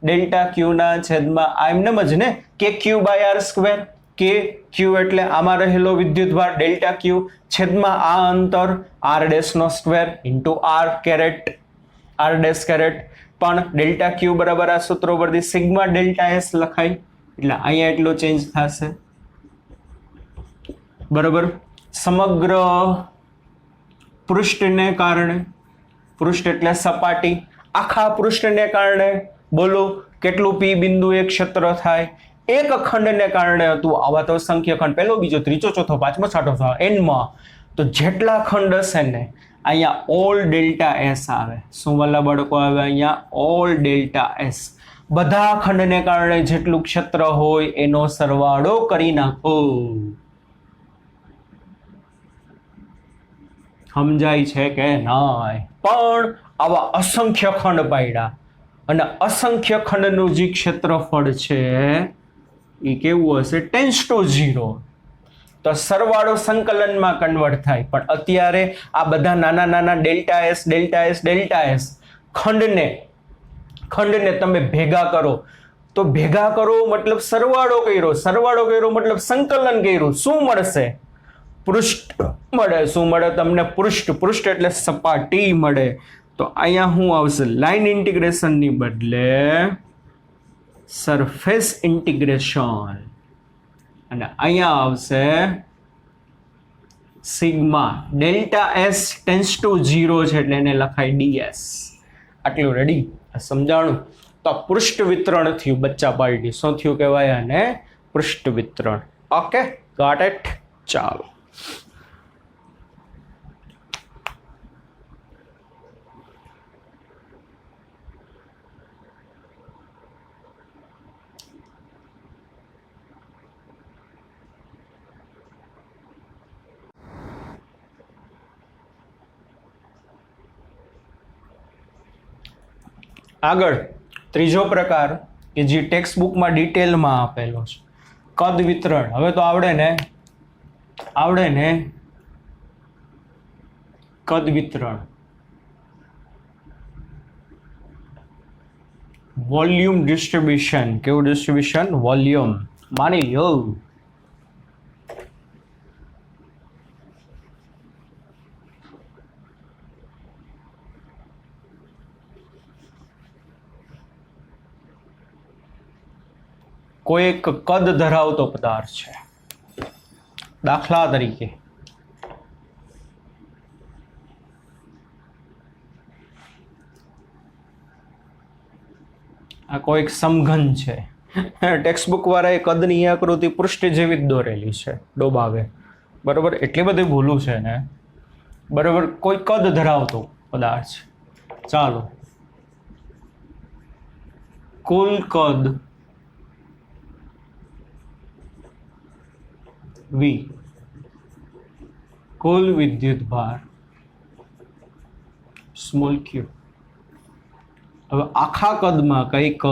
ડેલ્ટા ક્યુ ના છેદમાં એમ જ ને કે ક્યુ બાય R સ્ક્વેર. કે ક્યુ એટલે આમાં રહેલો વિદ્યુત ભાર ડેલ્ટા ક્યુ છેદમાં આ અંતર R ડેશ નો square into R caret R dash caret. પણ ડેલ્ટા ક્યુ બરાબર આ સૂત્ર પરથી સિગ્મા ડેલ્ટા S લખાય, એટલે અહીંયા એટલો ચેન્જ થશે. બરાબર. સમગ્ર પૃષ્ઠને કારણે, પૃષ્ઠ એટલે સપાટી, આખા પૃષ્ઠને કારણે બોલો કેટલું P બિંદુ એક ક્ષેત્ર થાય? એક ખંડને કારણે હતું. આવા તો સંખ્યા ખંડ, પહેલો, બીજો, ત્રીજો, ચોથો, પાંચમો, છઠ્ઠો, એનમાં તો જેટલા ખંડ હશે ને અહીંયા ઓલ ડેલ્ટા S આવે. શું વાલા બાળકો આવે? અહીંયા ઓલ ડેલ્ટા S. બધા ખંડને કારણે જેટલું ક્ષેત્ર હોય એનો સરવાળો કરી નાખો. સમજાય છે કે નહીં? પણ આવા અસંખ્ય ખંડ પાડ્યા અને અસંખ્ય ખંડનું જે ક્ષેત્રફળ છે એ કેવું હશે? Tense two 0. તો સરવાળો સંકલનમાં કન્વર્ટ થાય, પણ અત્યારે આ બધા નાના નાના delta S delta S delta S ખંડને તમે ભેગા કરો, તો ભેગા કરો મતલબ સરવાળો કર્યો મતલબ સંકલન કર્યું, શું મળશે? પૃષ્ઠ મળે. શું મળે તમને? પૃષ્ઠ એટલે સપાટી મળે. તો અહીંયા શું આવશે? લાઈન ઇન્ટિગ્રેશનની બદલે સરફેસ ઇન્ટિગ્રેશન, અને અહીંયા આવશે sigma. Delta S tense two 0 છે એટલે એને લખાય ds. આટલું રેડી? સમજાણું? તો પૃષ્ઠ વિતરણ થયું બચ્ચા પાર્ટી. શું થયું કહેવાય આને? પૃષ્ઠ વિતરણ. Okay, got it? ચાલો. આગળ ત્રીજો પ્રકાર કે જે ટેક્સ્ટ બુકમાં ડિટેલમાં આપેલો છે, કદ વિતરણ. હવે તો આવડે ને કદ વિતરણ. Volume distribution. કેવું ડિસ્ટ્રીબ્યુશન? વોલ્યુમ. માની લો કોઈ એક કદ ધરાવતો પદાર્થ છે, દાખલા તરીકે આ કોઈ એક સમઘન છે. ટેક્સ્ટ બુક વાળાએ કદની આકૃતિ પૃષ્ઠ જેવી જ દોરેલી છે, ડોબાવે. બરોબર? એટલી બધી ભૂલું છે ને. બરોબર? કોઈ કદ ધરાવતો પદાર્થ છે. ચાલો, કુલ કદ V, કુલ વિદ્યુત ભાર સ્મોલ q. હવે આખા કદમાં કઈક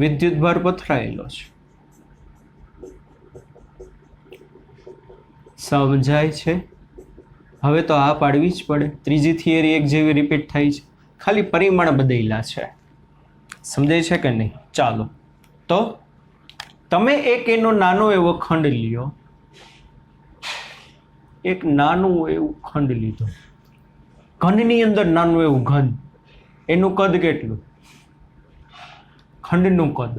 વિદ્યુત ભાર પથરાયેલો છે. સમજાય છે? હવે તો આ પાડવી જ પડે. ત્રીજી થિયરી એક જેવી રિપીટ થાય છે, ખાલી પરિમાણ બદલ્યા છે. સમજાય છે કે નહીં? ચાલો, તો તમે એક એનો નાનો એવો ખંડ લ્યો, એક નાનું એવું ખંડ લીધું, ઘનની અંદર નાનું એવું ઘન. એનું કદ કેટલું? ખંડનું કદ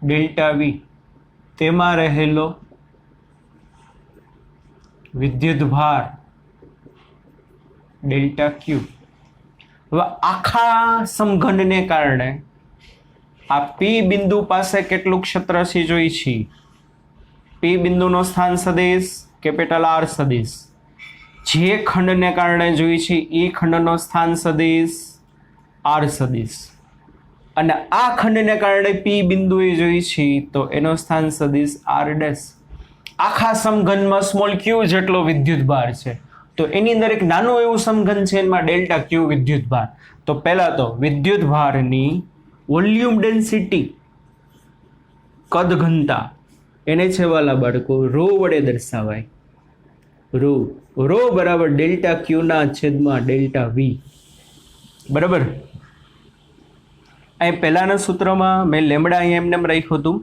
ડેલ્ટા વી. તેમાં રહેલો વિદ્યુત ભાર ડેલ્ટા ક્યુ. હવે આખા સમઘનને કારણે આ પી બિંદુ પાસે કેટલું ક્ષેત્ર છે જોઈ છીએ. પી બિંદુનો સ્થાન સદિશ કેપિટલ આર સદિશ. જે ખંડને કારણે જોઈ છે એ ખંડનો સ્થાન સદિશ આર સદિશ, અને આ ખંડને કારણે પી બિંદુએ જોઈ છે તો એનો સ્થાન સદિશ આર ડેશ. આખા સમઘનમાં સ્મોલ ક્યુ જેટલો વિદ્યુત ભાર છે, તો એની અંદર એક નાનું એવું સમઘન છે, એમાં ડેલ્ટા ક્યુ વિદ્યુત ભાર. તો પહેલા તો વિદ્યુત ભારની વોલ્યુમ ડેન્સિટી, કદ ઘનતા, એને છે વાલા બાળકો રો વડે દર્શાવાય. રો બરાબર ડેલ્ટા ક્યુ ના છેદમાં ડેલ્ટા વી. બરાબર? અહીં પહેલાના સૂત્રમાં મેં લેમડા અહીંયા એમને રાખ્યું હતું,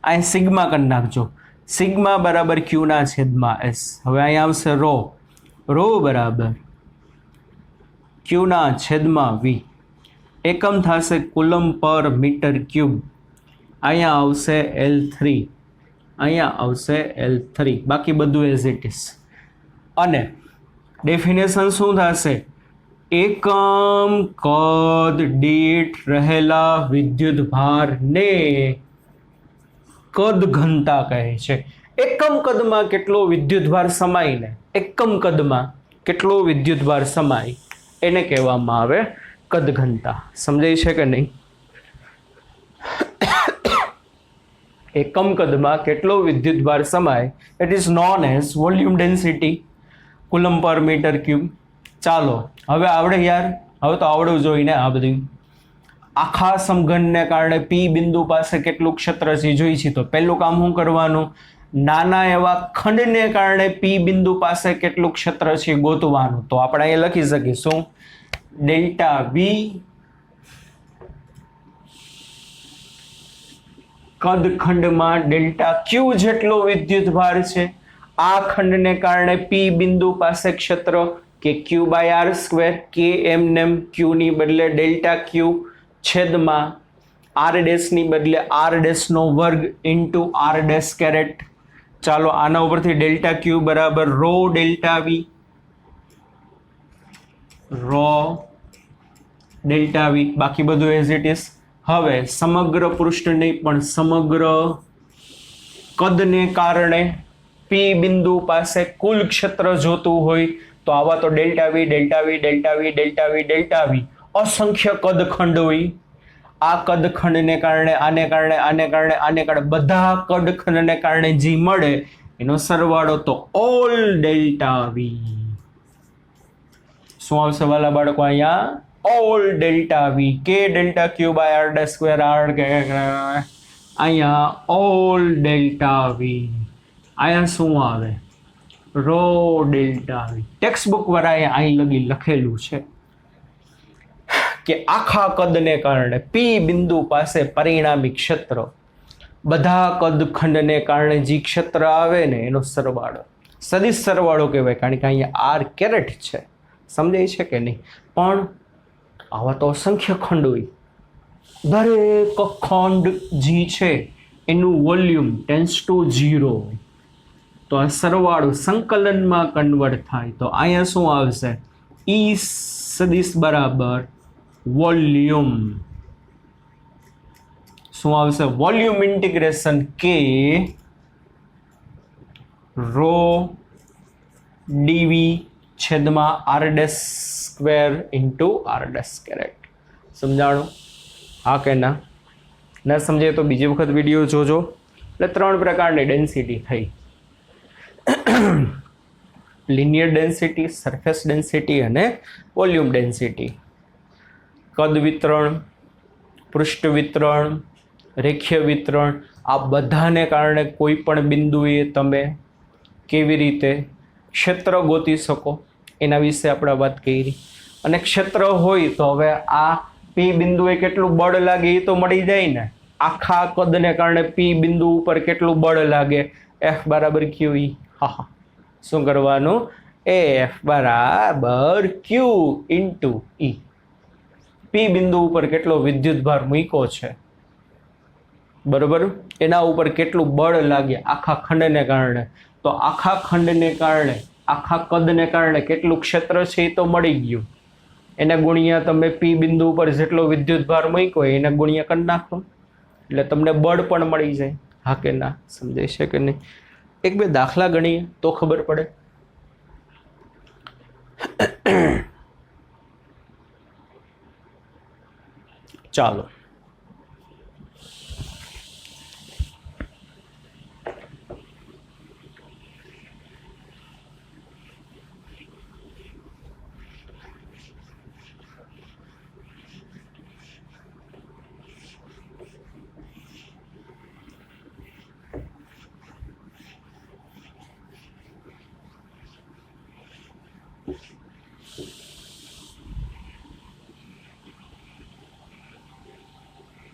અહીં સિગ્મા કરી નાખજો. સિગ્મા બરાબર ક્યુ ના છેદમાં એસ. હવે અહીંયા આવશે રો બરાબર ક્યુ ના છેદમાં વી. એકમ થશે કુલમ પર મીટર ક્યુબ. અહીંયા આવશે L3, અહીંયા આવશે L3, બાકી બધું એઝ ઇટ ઇઝ. અને ડેફિનેશન શું થશે? એકમ કદ દીઠ રહેલા વિદ્યુત ભારને કદ ઘનતા કહે છે. એકમ કદમાં કેટલો વિદ્યુત ભાર સમાઈને, એકમ કદમાં કેટલો વિદ્યુત ભાર સમાય, એને કહેવામાં આવે કદ ઘનતા. સમજાય છે કે નહીં? એકમ કદમાં કેટલો વિદ્યુત ભાર સમાય, it is known as volume density coulomb per metre cube. ચાલો, હવે આવડે યાર? હવે તો આવડવું જોઈને આ બધું. આખા સમઘનને કારણે પી બિંદુ પાસે કેટલું ક્ષેત્ર છે જોઈ છે. તો પહેલું કામ શું કરવાનું, નાના એવા ખંડને કારણે પી બિંદુ પાસે કેટલું ક્ષેત્ર છે ગોતવાનું. તો આપણે અહીંયા લખી શકીશું ડેલ્ટા વી કદ ખંડમાં ડેલ્ટા ક્યુ જેટલો વિદ્યુત ભાર છે. આ ખંડને કારણે પી બિંદુ પાસે ક્ષેત્ર કે ક્યુ બાય આર સ્ક્વેર, કે એમ ક્યુ ની બદલે ડેલ્ટા ક્યુ છેદમાં આર ડેશ ની બદલે આર ડેશ નો વર્ગ ઇન્ટુ આર ડેશ કેરેટ. ચાલો આના ઉપરથી ડેલ્ટા ક્યુ બરાબર rho delta V, rho delta V, બાકી બધું એઝ ઇટ ઇઝ. હવે સમગ્ર પૃષ્ઠ નહીં પણ સમગ્ર કદને કારણે પી બિંદુ પાસે કુલ ક્ષેત્ર જોતું હોય તો આવા તો delta V delta V delta V delta V delta V અસંખ્ય કદ ખંડ હોય. આ કદ ખંડને કારણે આને કારણે આને કારણે આને કારણે બધા કદ ખંડને કારણે જે મળે એનો સરવાળો તો ઓલ ડેલ્ટા વી. શું આવશે વાલા બાળકો અહીંયા? ઓલ ડેલ્ટા વી, કે delta Q by R dash square R કે અહીંયા ઓલ ડેલ્ટા વી. અહીંયા શું આવે? Rho delta V. Text book વાળાએ અહીં લખેલું છે કે આખા કદને કારણે પી બિંદુ પાસે પરિણામી ક્ષેત્ર બધા કદ ખંડને કારણે જે ક્ષેત્ર આવે ને એનો સરવાળો સદિશ સરવાળો કહેવાય, કારણ કે અહીંયા આર કેરેટ છે. સમજાય છે કે નહીં? પણ આવા તો અસંખ્ય ખંડ હોય. દરેક ખંડ જે છે એનું વોલ્યુમ ટેન્સ ટુ 0 હોય. તો આ સરવાળો સંકલનમાં કન્વર્ટ થાય તો અહીંયા શું આવશે? ઈ સદિશ બરાબર વોલ્યુમ. શું આવશે? વોલ્યુમ ઇન્ટિગ્રેશન કે રો ડીવી છેદમાં R dash square into R dash caret. સમજાણું? હા કે ના? ના સમજાય તો બીજી વખત વિડીયો જોજો. એટલે 3 પ્રકારની ડેન્સિટી થઈ: લિનિયર ડેન્સિટી, સરફેસ ડેન્સિટી અને વોલ્યુમ ડેન્સિટી. કદ વિતરણ, પૃષ્ઠ વિતરણ, રેખીય વિતરણ, આ બધાને કારણે કોઈ પણ બિંદુએ તમે કેવી રીતે ક્ષેત્ર ગોતી શકો એના વિશે આપણે વાત કરી. અને ક્ષેત્ર હોય તો હવે આ પી બિંદુએ કેટલું બળ લાગે એ તો મળી જાય ને. આખા કદને કારણે પી બિંદુ ઉપર કેટલું બળ લાગે? એફ બરાબર ક્યુ ઈ. હા, શું કરવાનું? એફ બરાબર ક્યુ ઇન્ટુ ઈ. પી બિંદુ ઉપર કેટલો વિદ્યુત ભાર મૂક્યો છે, બરોબર, એના ઉપર કેટલું બળ લાગે આખા ખંડને કારણે. તો આખા ખંડને કારણે આખા કદને કારણે કેટલું ક્ષેત્ર છે એ તો મળી ગયું. એને ગુણ્યા તમે પી બિંદુ ઉપર જેટલો વિદ્યુત ભાર મૂક્યો હોય એને ગુણ્યા કરી નાખો એટલે તમને બળ પણ મળી જાય. હા કે ના? સમજાય છે કે નહીં? 1-2 દાખલા ગણીએ તો ખબર પડે. ચાલો.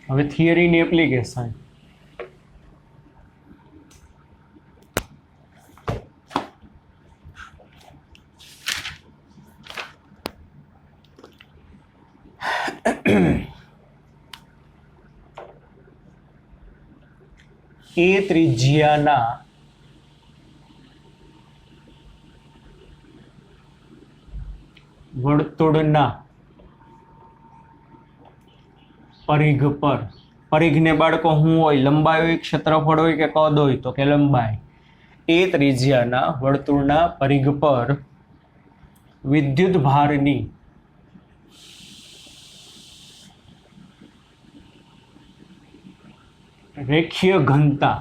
હવે થિયરીની એપ્લિકેશન. એ ત્રિજ્યાના વર્તુળના પરિઘ પર, પરિઘને બાળકો શું હોય? લંબાઈ હોય, ક્ષેત્રફળ હોય કે કદ હોય? તો કે લંબાઈ. એ ત્રિજ્યાના વર્તુળના પરિઘ પર વિદ્યુત ભારની રેખીય ઘનતા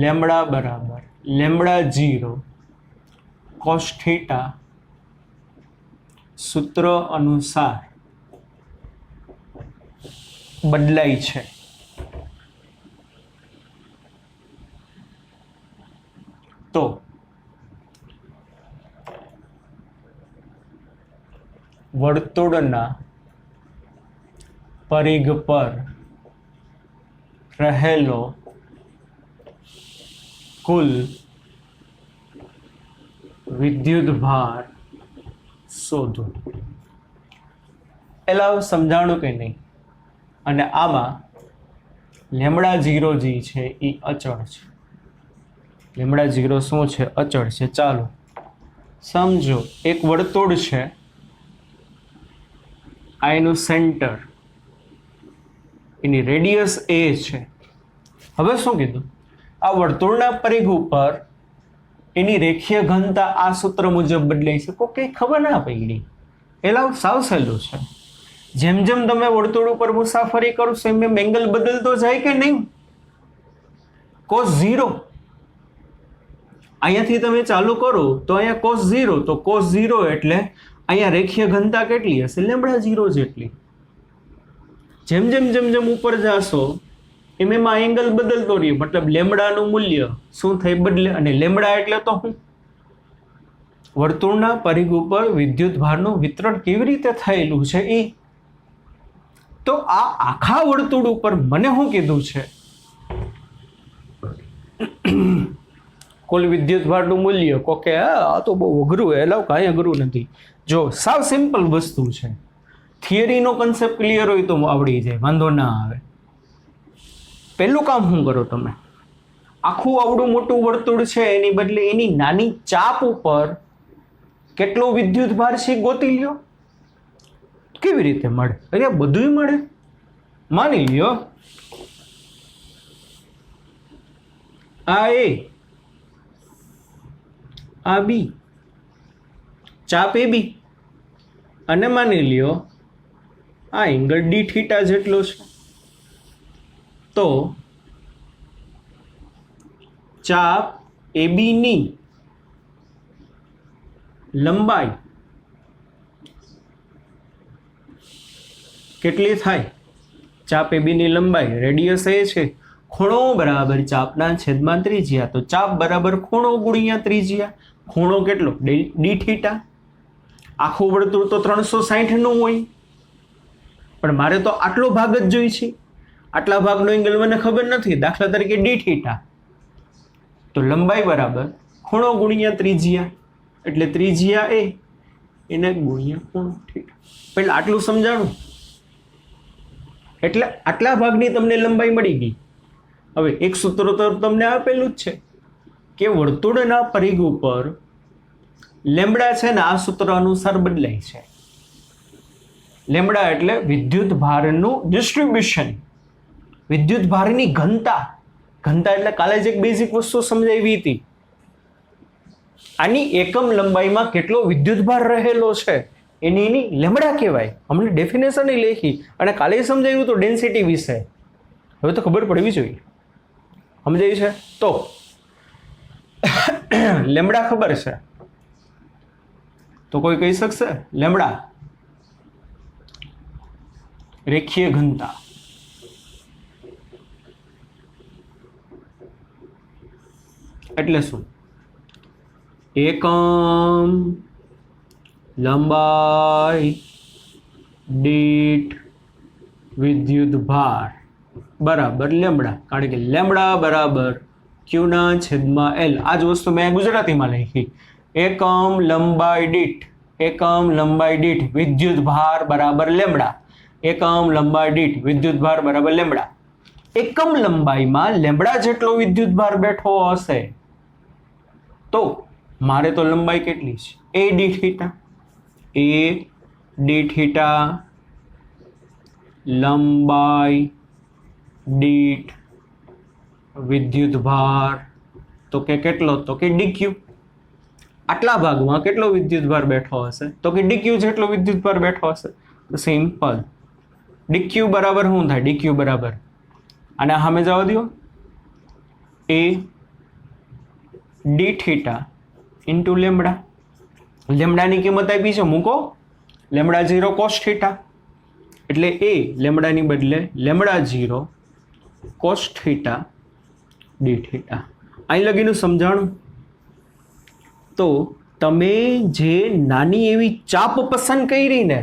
લેમ્બડા બરાબર લેમ્બડા 0 cos θ સૂત્ર અનુસાર બદલાય છે. તો વર્તુળના પરિઘ પર રહેલો કુલ વિદ્યુતભાર શોધો. એલા સમજાણું કે નહીં? અને આમાં લેમડા 0 જે છે એ અચળ છે. લેમડા 0 શું છે? અચળ છે. ચાલો સમજો, એક વર્તુળ છે, આ એનું સેન્ટર, એની રેડિયસ a છે. હવે શું કીધું? આ વર્તુળના પરિઘ ઉપર એની રેખીય ઘનતા આ સૂત્ર મુજબ બદલાય છે. કોઈ કંઈ ખબર ના પડી. એલા સાવ સહેલું છે. જેમ જેમ તમે વર્તુળ ઉપર મુસાફરી કરો છો એમ એંગલ બદલતો જાય કે નહીં? cos 0 અહીંયાથી તમે ચાલુ કરો તો અહીંયા cos 0, તો cos 0 એટલે અહીંયા રેખીય ઘનતા કેટલી હશે? લેમડા 0 જેટલી. જેમ જેમ જેમ જેમ ઉપર જાશો એમ એમાં એંગલ બદલતો રહ્યો, મતલબ લેમડાનું મૂલ્ય શું થાય? બદલે. અને લેમડા એટલે તો શું? વર્તુળના પરિઘ ઉપર વિદ્યુત ભારનું વિતરણ કેવી રીતે થયેલું છે એ. તો આ આખા વર્તુળ ઉપર મને શું કીધું છે? કુલ વિદ્યુત ભારનું મૂલ્ય. કોકે આ તો બહુ અઘરું, એટલે કાંઈ અઘરું નથી. જો સાવ સિમ્પલ વસ્તુ છે. થિયરીનો કન્સેપ્ટ ક્લિયર હોય તો આવડી જાય, વાંધો ના આવે. પહેલું કામ શું કરો તમે? આખું આવડું મોટું વર્તુળ છે એની બદલે એની નાની ચાપ ઉપર કેટલો વિદ્યુત ભાર છે ગોતી લ્યો. કેવી રીતે મળે? અરે બધુંય મળે. માની લ્યો આ a, આ b, ચાપ ab, અને માની લ્યો આ એંગલ d થીટા જેટલો છે. તો ચાપ AB ની લંબાઈ કેટલી થાય? ચાપ AB ની લંબાઈ, રેડિયસ એ છે, ખૂણો બરાબર ચાપના છેદમાં ત્રિજ્યા. તો ચાપ બરાબર ખૂણો ગુણ્યા ત્રિજ્યા. ખૂણો કેટલો? d theta. આખું વર્તુળ તો 360 નું હોય, પણ મારે તો આટલો ભાગ જ જોઈ છે. આટલા ભાગનો એંગલ મને ખબર નથી, દાખલા તરીકે d થીટા. તો લંબાઈ બરાબર ખૂણો ગુણ્યા ત્રિજ્યા, એટલે ત્રિજ્યા એ એને ગુણ્યા ખૂણો થીટા. પહેલા આટલું સમજાણું. એટલે આટલા ભાગની તમને લંબાઈ મળી ગઈ. હવે એક સૂત્ર તો તમને આપેલું જ છે કે વર્તુળના પરિઘ ઉપર લેમડા છે ને આ સૂત્ર અનુસાર બદલાય છે. લેમડા એટલે વિદ્યુત ભારનું ડિસ્ટ્રીબ્યુશન, વિદ્યુત ભારની ઘનતા. ઘનતા એટલે કાલે જ એક બેઝિક વસ્તુ સમજાવી હતી. આની એકમ લંબાઈમાં કેટલો વિદ્યુત ભાર રહેલો છે એની લેમડા કહેવાય. હમણાં ડેફિનેશન લેખી અને કાલે સમજાવ્યું તો ડેન્સિટી વિશે. હવે તો ખબર પડવી જોઈએ. સમજાયું છે? તો લેમડા ખબર છે તો કોઈ કહી શકશે? લેમડા રેખીય ઘનતા. એટલે શું? એકમ લંબાઈ દીઠ વિદ્યુત ભાર બરાબર લેમડા. કારણ કે લેમડા બરાબર Q ના છેદમાં L. આ જ વસ્તુ મેં ગુજરાતીમાં લખી. એકમ લંબાઈ દીઠ વિદ્યુત ભાર બરાબર લેમડા. એકમ લંબાઈ દીઠ વિદ્યુત ભાર બરાબર લેમડા. એકમ લંબાઈમાં લેમડા જેટલો વિદ્યુત ભાર બેઠો હશે તો મારે તો લંબાઈ કેટલી છે? a d theta. a d theta લંબાઈ દીઠ વિદ્યુત ભાર તો કે કેટલો? તો કે dq. આટલા ભાગમાં કેટલો વિદ્યુત ભાર બેઠો હશે? તો કે dq જેટલો વિદ્યુત ભાર બેઠો હશે. તો સિમ્પલ. dq બરાબર શું થાય? dq બરાબર અને સામે જવા દો a d theta into lambda. લેમડાની કિંમત આપી છે, મૂકો. લેમડા 0 કોસ થીટા, એટલે એ લેમડાની બદલે lambda 0 cos theta D theta. અહીં લગીનું સમજાણું. તો તમે જે નાની એવી ચાપ પસંદ કરી ને,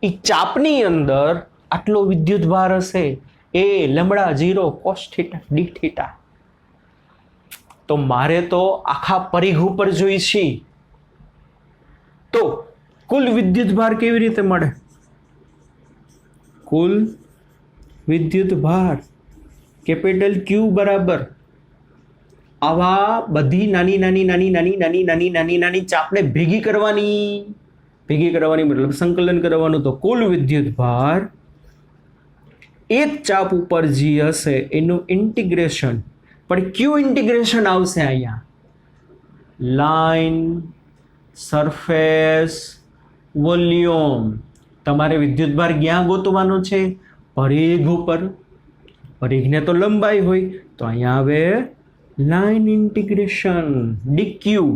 એ ચાપની અંદર આટલો વિદ્યુત ભાર હશે, A lambda 0 cos theta D theta. તો મારે તો આખા પરિઘ ઉપર જોઈશે. તો કુલ વિદ્યુત ભાર કેવી રીતે મળે? કુલ વિદ્યુત ભાર કેપિટલ ક્યુ બરાબર આવા બધી નાની નાની નાની નાની નાની નાની નાની નાની ચાપને ભેગી કરવાની મતલબ સંકલન કરવાનું. તો કુલ વિદ્યુત ભાર એક ચાપ ઉપર જે હશે એનું ઇન્ટિગ્રેશન, પણ ક્યુ ઇન્ટિગ્રેશન આવશે અહીંયા? Line, surface, volume. તમારે વિદ્યુત ભાર ક્યાં ગોતવાનો છે? પરિઘ ઉપર. પરિઘને તો લંબાઈ હોય, તો અહીંયા આવે લાઈન ઇન્ટિગ્રેશન ડીક્યુ.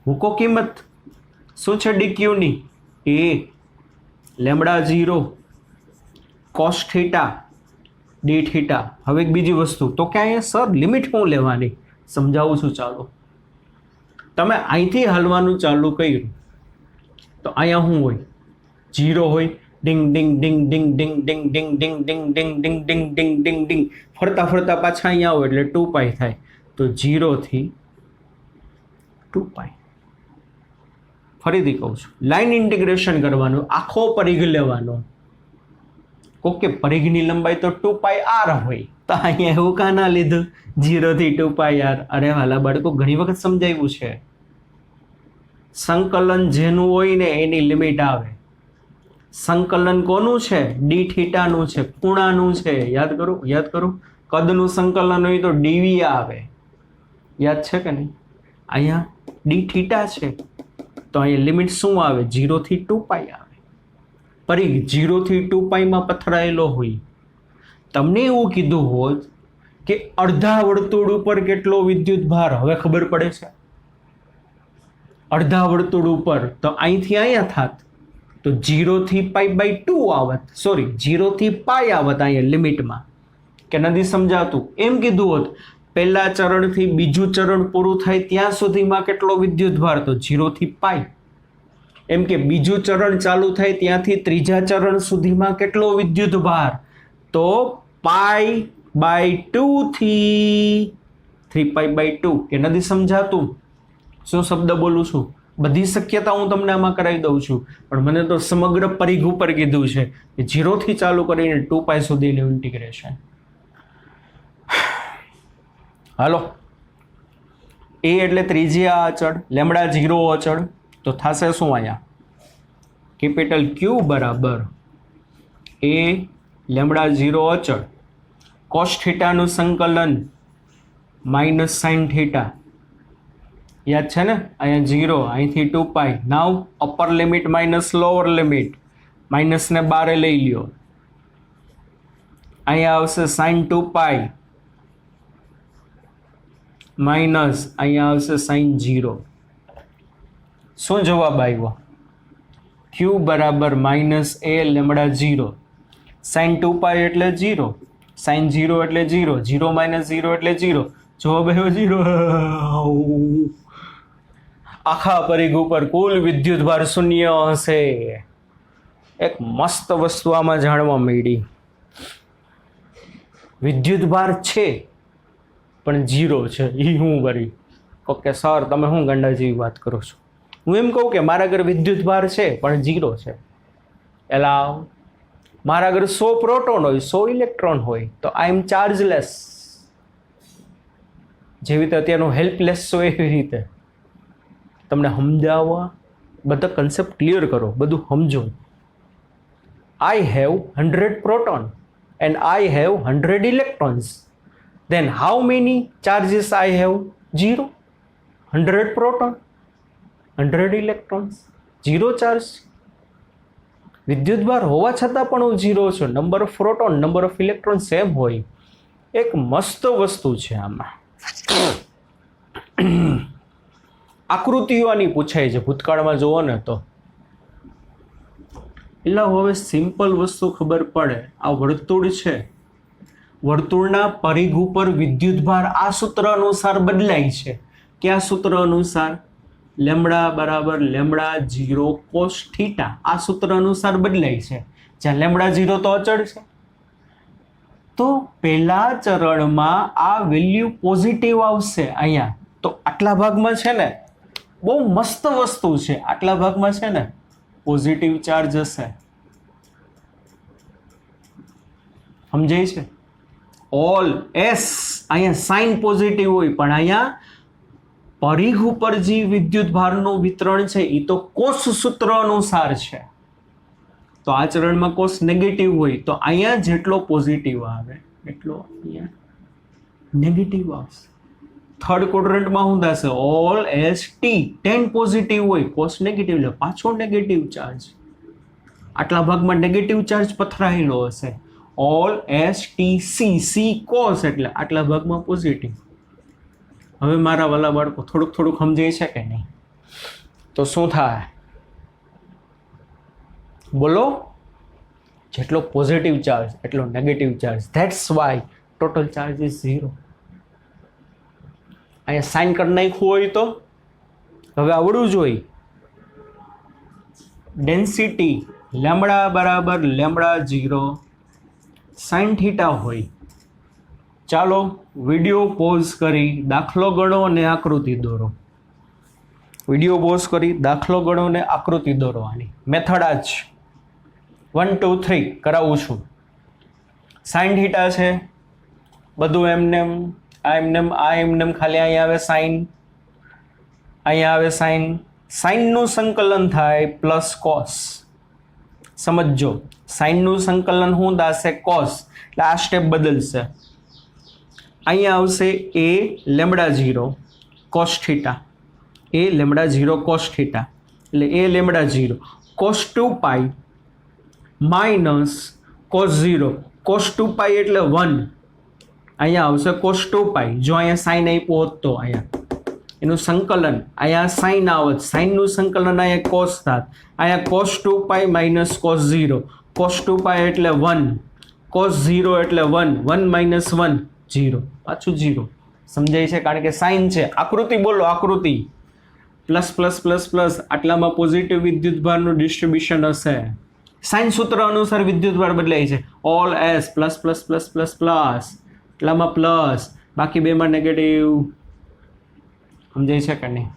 મૂકો કિંમત. શું છે ડીક્યુની? A lambda 0 cos theta D theta. હવે એક બીજી વસ્તુ, તો કે અહીંયા સર લિમિટ હું લેવાની? સમજાવું છું. ચાલો, તમે અહીંથી હાલવાનું ચાલુ કર્યું તો અહીંયા શું હોય? 0 હોય. ડિંગ ડિંગ ડિંગ ડિંગ ડિંગ ડિંગ ડિંગ ડિંગ ડિંગ ડિંગ ડિંગ ડિંગ ડિંગ ડિંગ ડિંગ ફરતા ફરતા પાછા અહીંયા આવો એટલે 2π થાય. તો 0 થી 2π. ફરીથી કહું છું, લાઈન ઇન્ટિગ્રેશન કરવાનું, આખો પરિઘ લેવાનો. ઓકે, પરિઘની લંબાઈ તો 2πr હોય, તો અહીંયા એવું કાં ના લીધું 0 થી 2πr? અરે વાલા બાળકો, ઘણી વખત સમજાવ્યું છે. સંકલન જેનું હોય ને એની લિમિટ આવે. સંકલન કોનું છે? ડી થીટાનું છે, ખૂણાનું છે. યાદ કરો. કદનું સંકલન હોય તો ડીવી આવે. યાદ છે કે નહીં? અહીંયા ડી થીટા છે, તો અહીંયા લિમિટ શું આવે? 0 થી 2π આવે. પરિઘ 0 થી 2π માં પથરાયેલો હોય. તમને એવું કીધું હોત કે અડધા વર્તુળ ઉપર કેટલો વિદ્યુત ભાર, હવે ખબર પડે છે? અડધા વર્તુળ ઉપર તો અહીંથી અહીંયા થાત તો 0 થી π/2 આવત. સોરી, 0 થી π આવત અહીંયા લિમિટમાં. કે નથી સમજાતું? એમ કીધું હોત પહેલા ચરણથી બીજું ચરણ પૂરું થાય ત્યાં સુધીમાં કેટલો વિદ્યુત ભાર? તો 0 થી π. એમ કે બીજું ચરણ ચાલુ થાય ત્યાંથી ત્રીજા ચરણ સુધીમાં કેટલો વિદ્યુત ભાર? તો π/2 થી 3π/2. કે નથી સમજાતું? શું શબ્દ બોલું છું? બધી શક્યતા હું તમને આમાં કરાવી દઉં છું, પણ મને તો સમગ્ર પરિઘ ઉપર કીધું છે કે 0 થી ચાલુ કરીને 2π સુધીનું ઇન્ટિગ્રેશન. હાલો, એ એટલે ત્રિજ્યા અચળ, લેમડા 0 અચળ. તો થશે શું અહીંયા? કેપિટલ ક્યુ બરાબર એ લેમડા 0 અચળ કોસ થીટાનું સંકલન માઇનસ સાઇન થીટા. યાદ છે ને? અહીંયા 0, અહીંથી 2π. Now upper limit minus lower limit, માઇનસને બારે લઈ લ્યો. અહીંયા આવશે સાઇન 2π માઇનસ અહીંયા આવશે સાઇન 0. શું જવાબ આવ્યો? ક્યુ બરાબર માઇનસ એ લેમડા 0. સાઇન 2π એટલે 0, સાઇન 0 એટલે 0, 0 માઇનસ 0 એટલે 0. જવાબ આવ્યો 0. આખા પરિઘ ઉપર કુલ વિદ્યુત ભાર શૂન્ય હશે. એક મસ્ત વસ્તુ આમાં જાણવા મળી. વિદ્યુત ભાર છે પણ 0 છે. એ હું કરી? ઓકે સર, તમે શું ગાંડા જેવી વાત કરો છો? હું એમ કહું કે મારા ઘર વિદ્યુત ભાર છે પણ 0 છે. એલા, મારા ઘર 100 પ્રોટોન હોય, 100 ઇલેક્ટ્રોન હોય, તો આઈ એમ ચાર્જલેસ. જેવી રીતે અત્યારનું હેલ્પલેસ છો એવી રીતે તમને સમજાવવા, બધા કન્સેપ્ટ ક્લિયર કરો, બધું સમજો. I have 100 proton and I have 100 electrons. then how many charges I have? 0. 100 proton, 100 electrons, 0 charge. વિદ્યુત ભાર હોવા છતાં પણ હું 0 છું. Number of proton, number of electron same હોય. એક મસ્ત વસ્તુ છે આમાં. આકૃતિઓ આની પૂછાય છે ભૂતકાળમાં. જુઓ ને તો એટલે હવે સિમ્પલ વસ્તુ ખબર પડે. આ વર્તુળ છે, વર્તુળના પરિઘ ઉપર વિદ્યુતભાર આ સૂત્ર અનુસાર બદલાય છે. કયા સૂત્ર અનુસાર? લેમ્બડા બરાબર લેમ્બડા 0 કોસ થીટા. આ સૂત્ર અનુસાર બદલાય છે. જ્યાં લેમ્બડા 0 તો અચળ છે. તો પહેલા ચરણમાં આ વેલ્યુ પોઝિટિવ આવશે. અહીંયા તો આટલા ભાગમાં છે ને, બહુ મસ્ત વસ્તુ છે. આટલા ભાગમાં છે ને પોઝિટિવ ચાર્જ હશે. સમજાય છે? ઓલ એસ અહીંયા સાઇન પોઝિટિવ હોય, પણ અહીંયા પરિઘ ઉપર જે વિદ્યુત ભારનું વિતરણ છે એ તો કોસ સૂત્ર અનુસાર છે. તો આ ચરણમાં કોસ નેગેટિવ હોય, તો અહીંયા જેટલો પોઝિટિવ આવે એટલો અહીંયા નેગેટિવ આવશે. થર્ડ ક્વોડ્રન્ટમાં શું થશે? ઓલ એસ ટી 10 પોઝિટિવ હોય, કોસ નેગેટિવ એટલે પાછો નેગેટિવ ચાર્જ. આટલા ભાગમાં નેગેટિવ ચાર્જ પથરાયેલો હશે. All S T C, C cos એટલે આટલા ભાગમાં પોઝિટિવ. હવે મારા વાલા બાળકો થોડુંક સમજાય છે કે નહીં? તો શું થાય? બોલો. જેટલો પોઝિટિવ ચાર્જ એટલો negative charge. That's why total charge is 0. અહીંયા સાઇન કરી નાખ્યું હોય તો હવે આવડવું જોઈએ. ડેન્સિટી લેમ્બડા બરાબર લેમ્બડા 0 સાઇન થીટા હોય. ચાલો વિડીયો પોઝ કરી દાખલો ગણો અને આકૃતિ દોરો. વિડીયો પોઝ કરી દાખલો ગણો અને આકૃતિ દોરવાની મેથડ આ જ 1 2 3 કરાવું છું. સાઇન થીટા છે, બધું એમનેમ, આ એમનેમ, આ એમનેમ, ખાલી અહીંયા આવે સાઇન, અહીંયા આવે સાઇન. સાઇનનું સંકલન થાય પ્લસ કોસ. સમજો, સાઇનનું સંકલન શું થશે? કોસ. એટલે આ સ્ટેપ બદલશે. અહીંયા આવશે A lambda 0 cos theta, A lambda 0 cos theta, એટલે A lambda 0 cos 2 pi minus cos 0. Cos 2 pi એટલે 1. અહીંયા આવશે કોસ 2 પાઈ. જો અહીંયા સાઇન આપ્યો હોત તો અહીંયા એનું સંકલન, અહીંયા સાઇન આવત, સાઇનનું સંકલન અહીંયા કોસ થાત. અહીંયા cos 2 pi minus cos 0. Cos 2 pi એટલે 1, કોસ 0 એટલે 1, 1 માઇનસ 1 0, પાછું 0. સમજાય છે? કારણ કે સાઇન છે. આકૃતિ બોલો, આકૃતિ. પ્લસ પ્લસ પ્લસ પ્લસ, આટલામાં પોઝિટિવ વિદ્યુતભારનું ડિસ્ટ્રીબ્યુશન હશે. સાઇન સૂત્ર અનુસાર વિદ્યુતભાર બદલાય છે. All S plus plus plus plus plus, એટલામાં પ્લસ, બાકી બેમાં નેગેટિવ. સમજાય છે કે નહીં?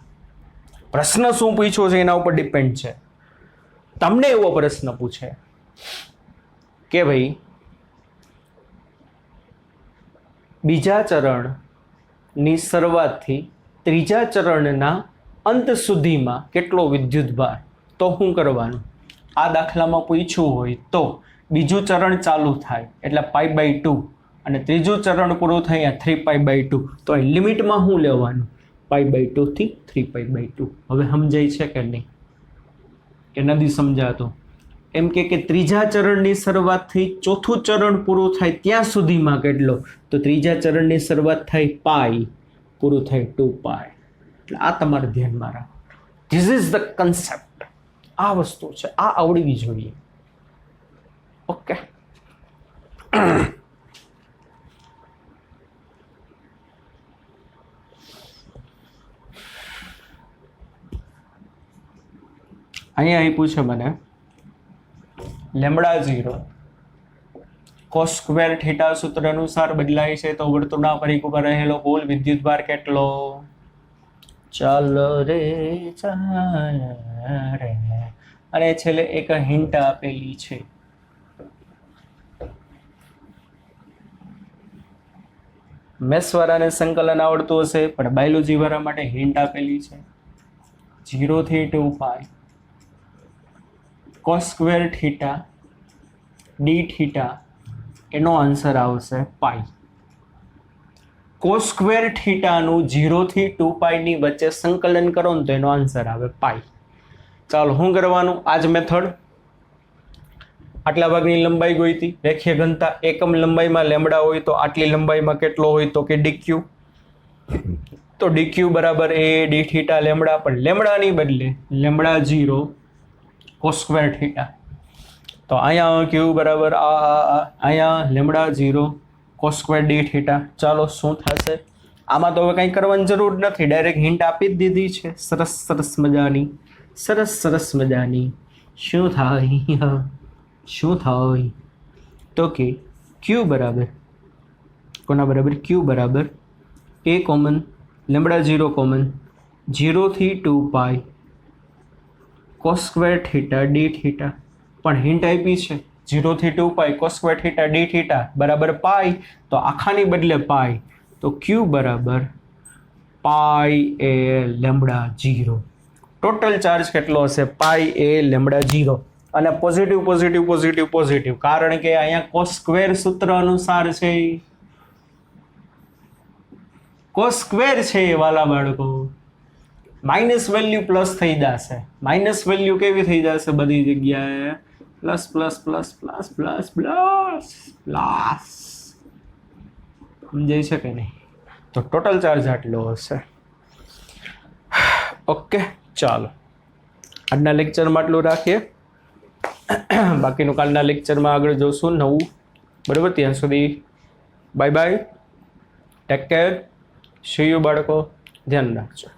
પ્રશ્ન શું પૂછ્યો છે એના ઉપર ડિપેન્ડ છે. તમને એવો પ્રશ્ન પૂછે કે ભાઈ બીજા ચરણની શરૂઆતથી ત્રીજા ચરણના અંત સુધીમાં કેટલો વિદ્યુતભાર, તો શું કરવાનું? આ દાખલામાં પૂછ્યું હોય તો બીજું ચરણ ચાલુ થાય એટલે π/2 અને ત્રીજું ચરણ પૂરું થાય 3π/2. તો એ લિમિટમાં શું લેવાનું? π/2 થી 3π/2. હવે સમજાય છે કે નહીં? કે નથી સમજાતું? એમ કે ત્રીજા ચરણની શરૂઆતથી ચોથું ચરણ પૂરું થાય ત્યાં સુધીમાં કેટલો? તો ત્રીજા ચરણની શરૂઆત થાય પાઈ, પૂરું થાય 2π. એટલે આ તમારે ધ્યાનમાં રાખો. This is the concept. આ વસ્તુ છે, આ આવડવી જોઈએ. ઓકે. અહીંયા આપ્યું છે મને લેમ્બડા 0 કોસ સ્ક્વેર થીટા સૂત્ર અનુસાર બદલાય છે. તો વર્તુળના પરિઘ ઉપર રહેલો કુલ વિદ્યુતભાર કેટલો? ચાલ રે ચાલ રે. અને છેલ્લે એક હિન્ટ આપેલી છે. મેથ્સવાળાને સંકલન આવડતું હશે, પણ બાયોલોજી વાળા માટે હિન્ટ આપેલી છે. 0 થી 2π cos square theta D theta, એનો આન્સર આવશે પાઈ. કોસ સ્ક્વેર થીટાનું 0 થી 2π ની વચ્ચે સંકલન કરો ને તો એનો આન્સર આવે પાઈ. ચાલો, શું કરવાનું? આ જ મેથડ. આટલા ભાગની લંબાઈ ગોઈતી, રેખીય ઘનતા એકમ લંબાઈમાં લેમ્બડા હોય તો આટલી લંબાઈમાં કેટલો હોય? તો કે ડીક્યુ. તો ડીક્યુ બરાબર એ ડી થીટા લેમ્બડા, પણ લેમ્બડાની બદલે લેમ્બડા 0 કોસ સ્ક્વેર થીટા. તો અહીંયા ક્યુ બરાબર અહીંયા lambda 0 cos square D theta. ચાલો શું થશે આમાં? તો હવે કંઈ કરવાની જરૂર નથી, ડાયરેક્ટ હિન્ટ આપી જ દીધી છે. સરસ સરસ મજાની, સરસ સરસ મજાની. શું થાય? શું થાય? તો કે ક્યુ બરાબર કોના બરાબર? ક્યુ બરાબર એ કોમન, લેમડા 0 કોમન, 0 થી 2 pi cos square theta D theta. પણ હિન્ટ આપી છે 0 થી 2 pi cos square theta D theta બરાબર પાઈ, તો આખાની બદલે પાઈ, તો ક્યુ બરાબર pi A lambda 0. Total charge કેટલો હશે? Pi A lambda 0. અને પોઝિટિવ પોઝિટિવ પોઝિટિવ પોઝિટિવ, કારણ કે અહીંયા કોસ સ્ક્વેર સૂત્ર અનુસાર છે, કોસ સ્ક્વેર છે વાલા બાળકો. માઇનસ વેલ્યુ પ્લસ થઈ જશે. માઇનસ વેલ્યુ કેવી થઈ જશે? બધી જગ્યાએ plus plus plus plus plus plus plus. સમજાય છે કે નહીં? તો ટોટલ ચાર્જ આટલો હશે. ઓકે, ચાલો આજના લેક્ચરમાં આટલું રાખીએ. બાકીનું કાલના લેક્ચરમાં આગળ જોશું નવું. બરાબર, ત્યાં સુધી bye bye, take care, C you બાળકો, ધ્યાન રાખજો.